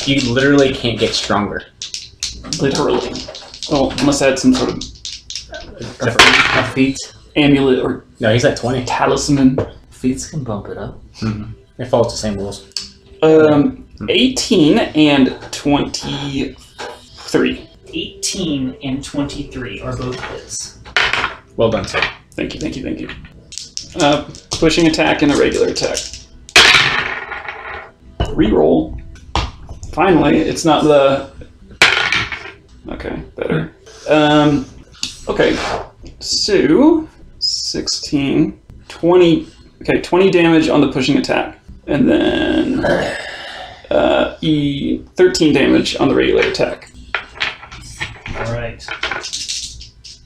You literally can't get stronger. Literally. Well, unless I had some sort of A feet. amulet or No, he's at 20. talisman. Feet can bump it up. It follows the same rules. 18 and 23. 18 and 23 are both his. Well done, sir. Thank you, thank you, thank you. Pushing attack and a regular attack. Reroll. Finally, it's not the... Okay, better. Okay, so 16, 20, okay, 20 damage on the pushing attack. And then 13 damage on the regular attack. Alright.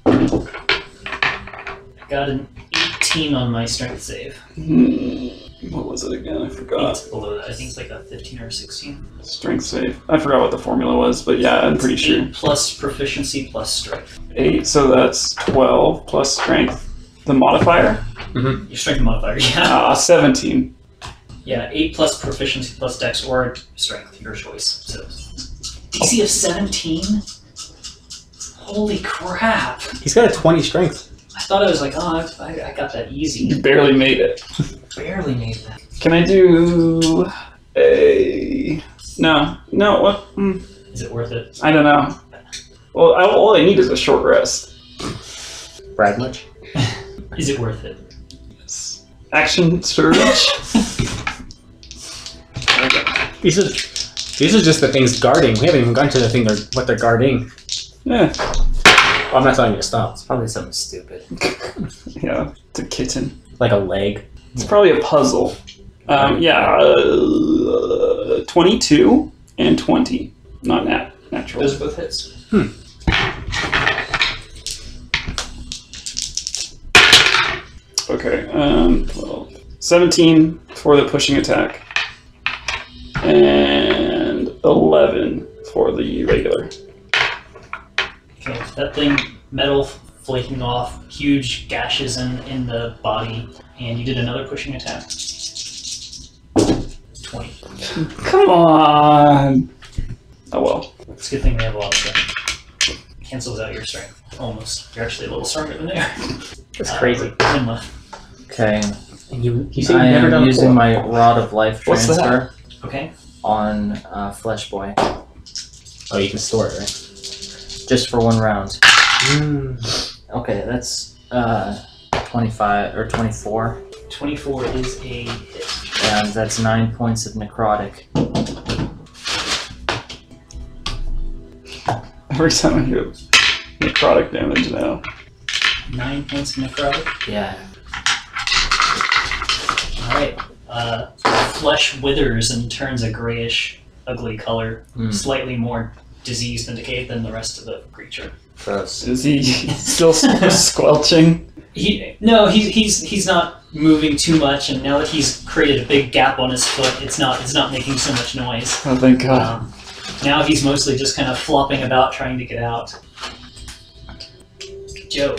I got an 18 on my strength save. What was it again? I forgot. It's below that. I think it's like a 15 or a 16. Strength save. I forgot what the formula was, but yeah, I'm pretty sure. 8 plus proficiency plus strength. 8, so that's 12 plus strength. The modifier? Your strength modifier, yeah. 17. Yeah, 8 plus proficiency plus dex or strength, your choice. So DC of 17? Holy crap. He's got a 20 strength. I thought I was like, oh, I got that easy. You barely made it. Barely made that. Can I do a... No, what? Is it worth it? I don't know. Well, all I need is a short rest. Brag much? Is it worth it? Action surge. These are just the things guarding. We haven't even gotten to the thing what they're guarding. Yeah. Oh, I'm not telling you to stop. It's probably something stupid. Yeah, it's a kitten. Like a leg. It's probably a puzzle. 22 and 20. Not natural. Those are both hits. Okay, 12. 17 for the pushing attack. And 11 for the regular. Okay, that thing, metal flaking off, huge gashes in the body, and you did another pushing attack. 20. Come on! Oh well. It's a good thing they have a lot of strength. Cancels out your strength. Almost. You're actually a little stronger than they are. That's crazy. Rinla. Okay, And you said I you've never am done it using before. my Rod of Life What's that? transfer Okay. on Flesh Boy, Oh, you can store it, right? just for 1 round. Okay, that's 25 or 24, 24 is a hit. and that's 9 points of necrotic. Every time I hear necrotic damage now. 9 points of necrotic. Yeah. Alright. Flesh withers and turns a grayish, ugly color. Slightly more diseased and decayed than the rest of the creature. Gross. Is he still squelching? He's not moving too much, and now that he's created a big gap on his foot, it's not making so much noise. Oh, thank God. Now he's mostly just kind of flopping about trying to get out. Joe.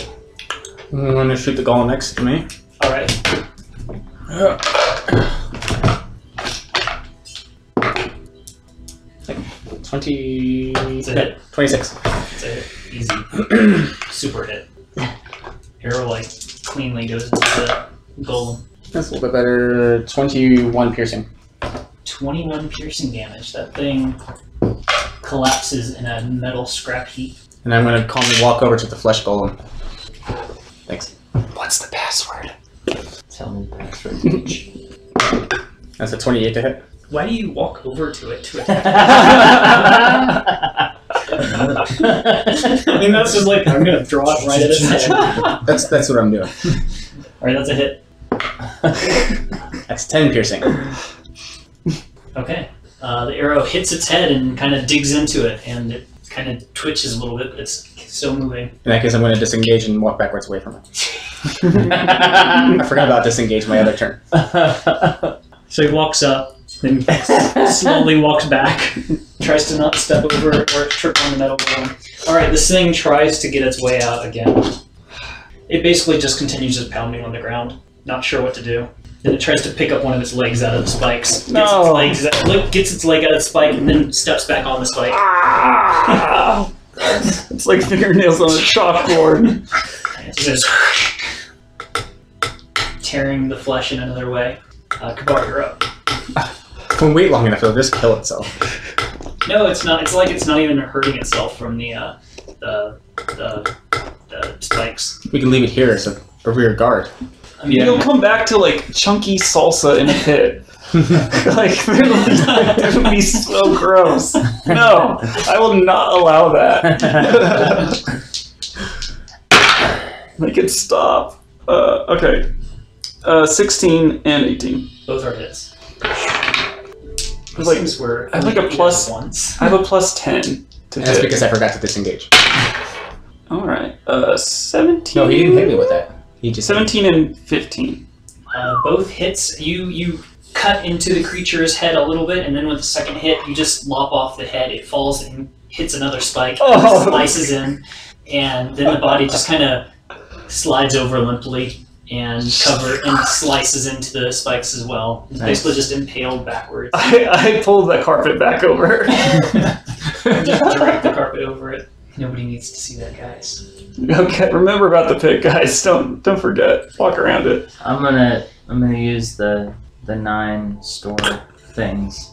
I'm gonna shoot the golem next to me. Alright. 20. It's a hit. 26. It's a hit. Easy. Super hit. Arrow cleanly goes into the golem. That's a little bit better. 21 piercing. 21 piercing damage. That thing collapses in a metal scrap heap. And I'm gonna calmly walk over to the flesh golem. Thanks. What's the password? Tell me the password, bitch. That's a 28 to hit. Why do you walk over to it to attack? I mean, that's just like, I'm gonna draw it right at its head. That's what I'm doing. Alright, that's a hit. That's 10 piercing. Okay. The arrow hits its head and kind of digs into it, and it kind of twitches a little bit, but it's still moving. In that case, I'm going to disengage and walk backwards away from it. I forgot about disengage my other turn. So he walks up, then slowly walks back, tries to not step over or trip on the metal golem. Alright, this thing tries to get its way out again. It basically just continues just pounding on the ground, not sure what to do. Then it tries to pick up one of its legs out of the spikes. No. Gets its leg out of the spike and then steps back on the spike. Ah! It's like fingernails on a chalkboard. It's just tearing the flesh in another way. Kabar, you're up. If we wait long enough, it'll just kill itself. No, it's not. It's like it's not even hurting itself from the spikes. We can leave it here as a rear guard. I mean, It'll come back to like chunky salsa in a pit. Like that would be so gross. No, I will not allow that. Make it stop. Okay. 16 and 18. both are hits. It's like- These were I have like a only plus- once. I have a plus 10 to And that's hit. because I forgot to disengage. All right. 17. No, he didn't hit me with that. He just 17 and 15. Both hits. You cut into the creature's head a little bit, and then with the second hit, you just lop off the head. It falls and hits another spike, Oh. slices in, and then the body just kind of slides over limply and slices into the spikes as well. It's basically just impaled backwards. I pulled the carpet back over. Just drape the carpet over it. Nobody needs to see that, guys. Okay, remember about the pit, guys. Don't forget. Walk around it. I'm gonna use the 9 store things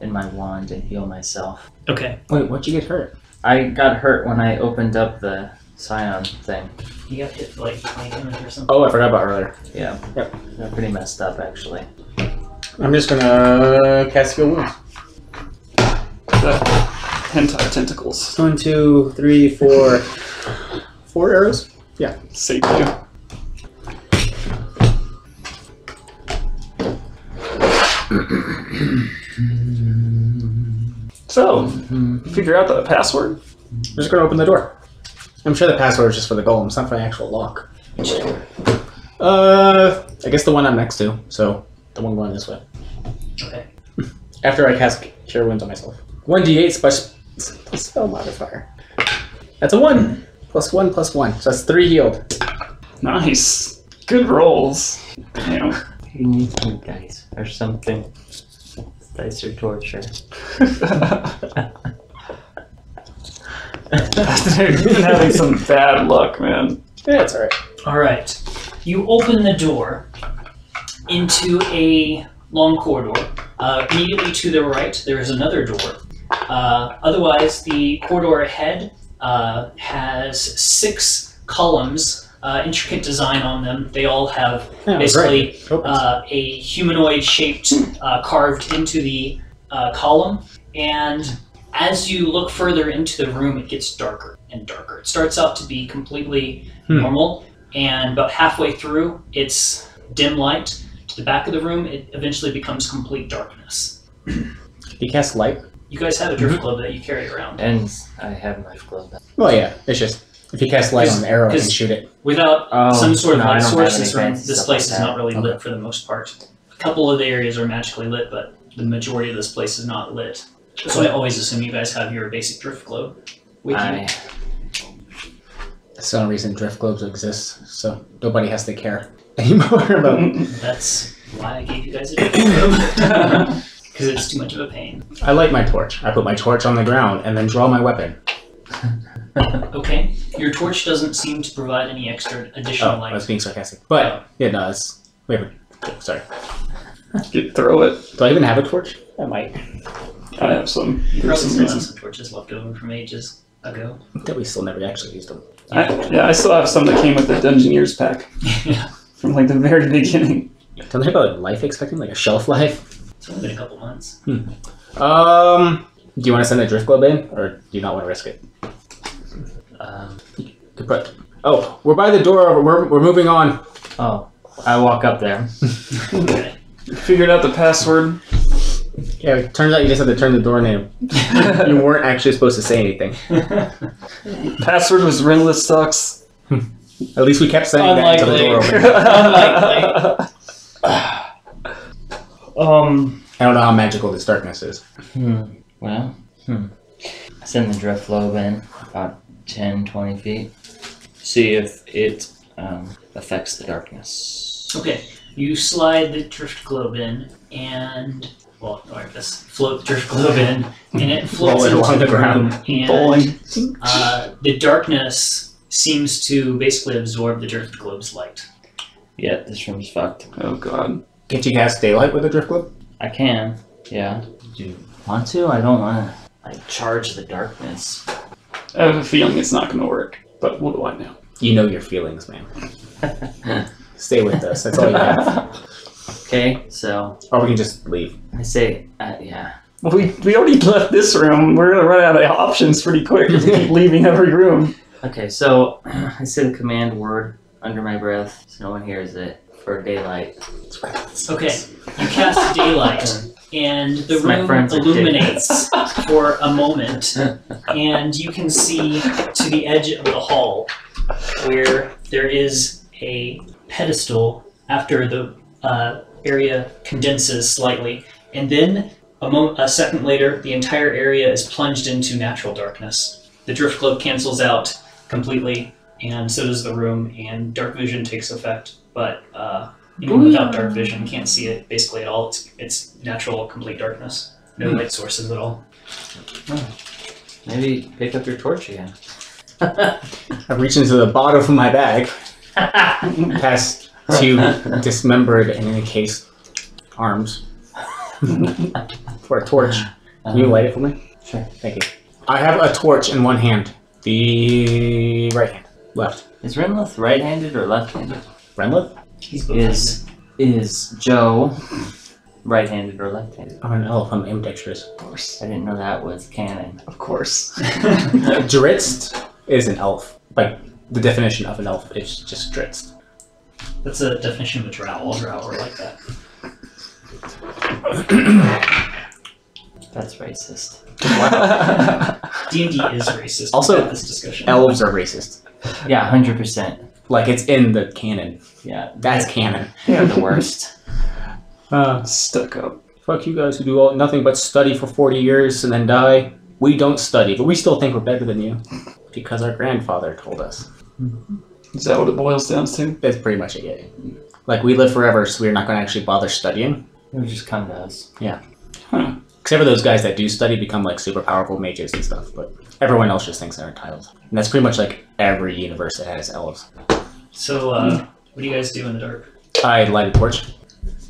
in my wand and heal myself. Okay. Wait, what'd you get hurt? I got hurt when I opened up the Scion thing. You got hit for like 20 damage or something. Oh, I forgot about earlier. Yeah. Yep. Got pretty messed up actually. I'm just gonna cast Heal Wounds. that hentai tentacles. 1, 2, 3, 4. 4 arrows? Save you. So, figure out the password. I'm just gonna open the door. I'm sure the password is just for the golem, it's not for the actual lock. I guess the one I'm next to, so the one going this way. Okay. After I cast Cure Wounds on myself. 1d8 plus spell modifier. That's a 1. +1 +1. So that's 3 healed. Nice. Good rolls. Damn. You need some dice or something. Dice or torture. You've been having some bad luck, man. Yeah, it's alright. All right. You open the door into a long corridor. Immediately to the right, there is another door. Otherwise, the corridor ahead has 6 columns, intricate design on them. They all have basically a humanoid-shaped carved into the column. And as you look further into the room, it gets darker and darker. It starts out to be completely normal, and about halfway through, it's dim light. To the back of the room, it eventually becomes complete darkness. You cast light? You guys have a drift globe that you carry around. And I have my glove. Well, yeah, it's just if you cast light on an arrow, you can shoot it. Without some sort of no, I light don't source, have any this room, fancy this stuff place like is that. not really lit for the most part. A couple of the areas are magically lit, but the majority of this place is not lit. So I always assume you guys have your basic drift globe with you. That's the only reason drift globes exist, so nobody has to care anymore about. That's why I gave you guys a drift globe. Because it's too much of a pain. I light my torch. I put my torch on the ground and then draw my weapon. Okay. Your torch doesn't seem to provide any extra additional I light. was being sarcastic. But yeah, no, it's wait. Sorry. Throw it. Do I even have a torch? I might. I have some. You For probably some still have reason. some torches left over from ages ago. That we still never actually used them. I still have some that came with the Dungeoneers pack Yeah. from like the very beginning. Don't they have a life expectancy, like a shelf life? It's only been a couple months. Do you want to send a drift globe in, or do you not want to risk it? Oh, we're by the door. We're moving on. Oh, I walk up there. Okay. Figured out the password. Yeah, it turns out you just had to turn the door name. You weren't actually supposed to say anything. Password was Rinless Sucks. At least we kept saying that until the door opened. I don't know how magical this darkness is. Well, I send the drift globe in about 10, 20 feet. See if it affects the darkness. Okay. You slide the drift globe in, and I guess float the drift globe in, and it floats Roll it into along the the ground. room, and Bowling. the darkness seems to basically absorb the drift globe's light. Yeah, this room's fucked. Oh god. Can't you cast daylight with a drift globe? I can, yeah. Do you want to? I don't want to, like, charge the darkness. I have a feeling it's not going to work, but what do I know? You know your feelings, man. Stay with us. That's all you have. Okay, so Or we can just leave. I say, yeah. Well, we already left this room. We're going to run out of options pretty quick if we keep leaving every room. Okay, so I say the command word under my breath so no one hears it for daylight. Okay. You cast daylight, and the My room friends are illuminates for a moment, and you can see to the edge of the hall where there is a pedestal after the area condenses slightly, and then a second later, the entire area is plunged into natural darkness. The drift globe cancels out completely, and so does the room, and dark vision takes effect, but even without dark vision, you can't see it basically at all. It's natural, complete darkness. No light sources at all. Maybe pick up your torch again. I reach into the bottom of my bag, past 2 dismembered and encased arms for a torch. Can you light it for me? Sure. Thank you. I have a torch in one hand. The right hand. Left. Is Renlith right-handed or left-handed? Renlith? He's both-handed. Is Joe right-handed or left-handed? I'm an elf. I'm ambidextrous. Of course. I didn't know that was canon. Of course. Dritz is an elf. Like, the definition of an elf is just Dritz. That's a definition of a drow. All drow are like that. That's racist. D&D is racist. Also, We've had this discussion. Elves are racist. Yeah, 100%. Like, it's in the canon. Yeah, That's canon. they're the worst. Stuck up. Fuck you guys who do nothing but study for 40 years and then die. We don't study, but we still think we're better than you. Because our grandfather told us. Is that what it boils down to? That's pretty much it, yeah. Like, we live forever, so we're not going to actually bother studying. It just come to us. Huh. Except for those guys that do study, become, like, super powerful mages and stuff. But everyone else just thinks they're entitled. And that's pretty much, like, every universe that has elves. So, what do you guys do in the dark? I light a torch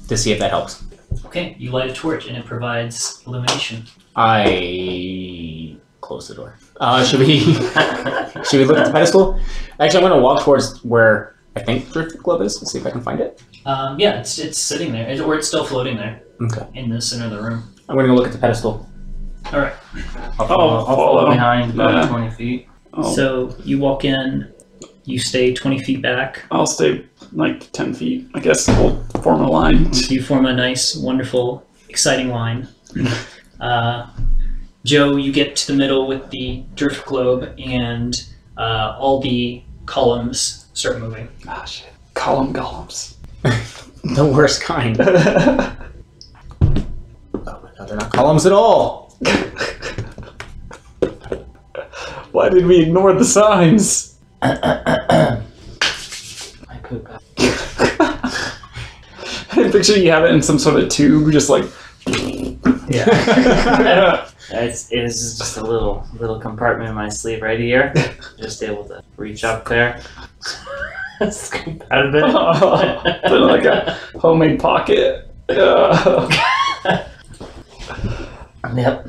to see if that helps. Okay, you light a torch and it provides illumination. I close the door. Should we look at the pedestal? Actually, I'm going to walk towards where I think Drift Club is and see if I can find it. Yeah, it's sitting there, or it's still floating there Okay. in the center of the room. I'm going to go look at the pedestal. All right. I'll follow follow behind about Yeah. 20 feet. Oh, So you walk in, you stay 20 feet back. I'll stay like 10 feet. I guess we'll form a line. You form a nice, wonderful, exciting line. Joe, you get to the middle with the drift globe, and all the columns start moving. Ah, shit. Column golems. The worst kind. Oh my god, they're not columns at all. Why did we ignore the signs? I poop out. I picture you have it in some sort of tube, just like. Yeah. It's just a little compartment in my sleeve right here. Just able to reach up there. Scoop out of it. Like a homemade pocket. Yeah. Yep.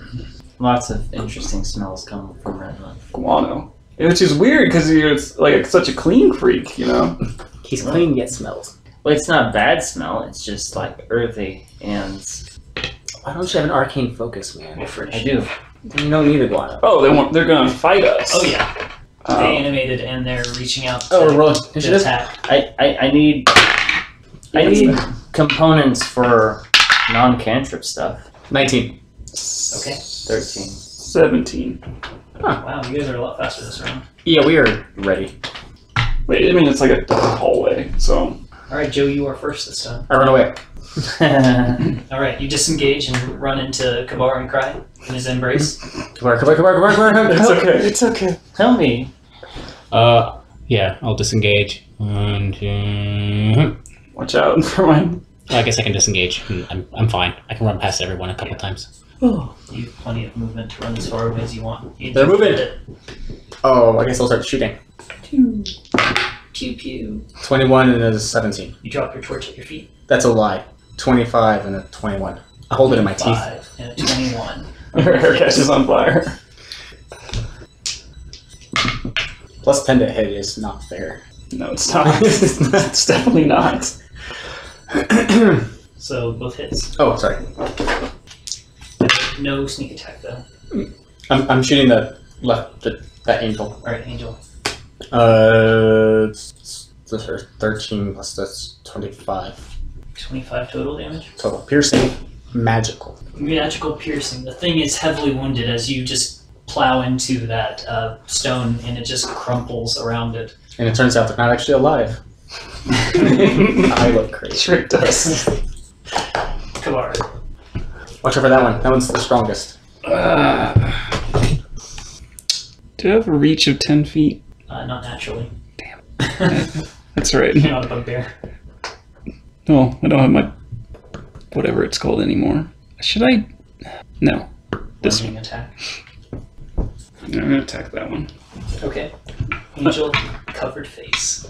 Lots of interesting smells come from Redmond. Guano. Which is weird because you're like such a clean freak, you know? He's clean yet smells. Well, it's not bad smell. It's just like earthy, and Why don't you have an arcane focus, man? I do. You don't need a guano. Oh, they're gonna fight us. Oh yeah, Oh. they animated and they're reaching out Oh, we're rolling to initiative? attack. I need components for non-cantrip stuff. 19. Okay. 13. 17. Wow, you guys are a lot faster this round. Yeah, we are ready. Wait, I mean it's like a hallway, so. All right, Joe, you are first this time. I run away. All right, you disengage and run into Kabar and Cry in his embrace. Come on. It's okay. It's okay. Tell me. Yeah, I'll disengage. And, Watch out for mine. I guess I can disengage. I'm fine. I can run past everyone a couple times. You have plenty of movement to run as far away as you want. You They're just moving. did it. Oh, I guess I'll start shooting. Pew, pew, pew. 21 and a 17. You drop your torch at your feet. That's a lie. 25 and a 21. I hold it in my teeth. 5 and a 21. Her catches on fire. Plus 10 to hit is not fair. No, it's not. It's definitely not. So both hits. Oh, sorry. No sneak attack though. I'm shooting the left, that angel. All right, Angel. It's 13 plus that's 25 25 total damage. total. Piercing, magical. Magical piercing. The thing is heavily wounded as you just plow into that stone, and it just crumples around it. And it turns out they're not actually alive. I look crazy. Tricked us. Kabar. Watch out for that one. That one's the strongest. Do I have a reach of 10 feet? Not naturally. That's right. You're not a bugbear. No, I don't have my whatever it's called anymore. Should I? No. This one. Lunging attack. I'm gonna attack that one. Okay. Angel covered face.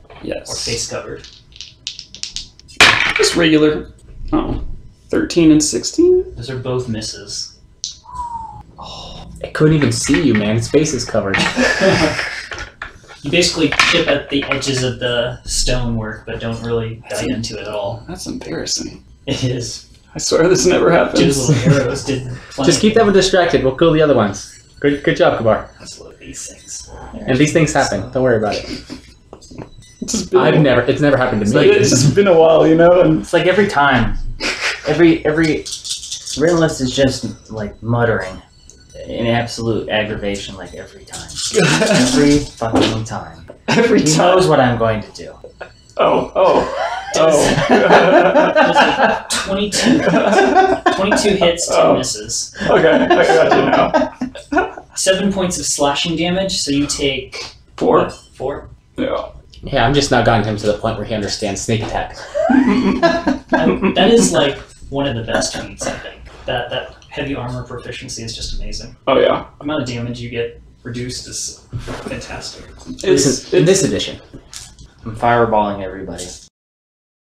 Or Yes. face covered. Just regular. Oh. 13 and 16? Those are both misses. I couldn't even see you, man. Its face is covered. You basically chip at the edges of the stonework, but don't really bite into it at all. That's embarrassing. It is. I swear this never Joe's happens. little arrows did plenty. Just keep that one distracted. We'll kill the other ones. Good job, Kabar. Let's load these things. And these things happen. Don't worry about it. It's just been It's never happened to It's me. like, it's just been a while, you know? And It's like every time, every Rinless is just like muttering in absolute aggravation, like every time, every fucking time. every He time. knows what I'm going to do. Oh. Does 22 hits, 10 Oh. misses. Okay, I got you now. 7 points of slashing damage, so you take 4. 4. Yeah. Yeah, I'm just not gotten him to the point where he understands sneak attack. That is like one of the best feats, I think. That heavy armor proficiency is just amazing. Oh yeah. The amount of damage you get reduced is fantastic. It's In this edition. I'm fireballing everybody.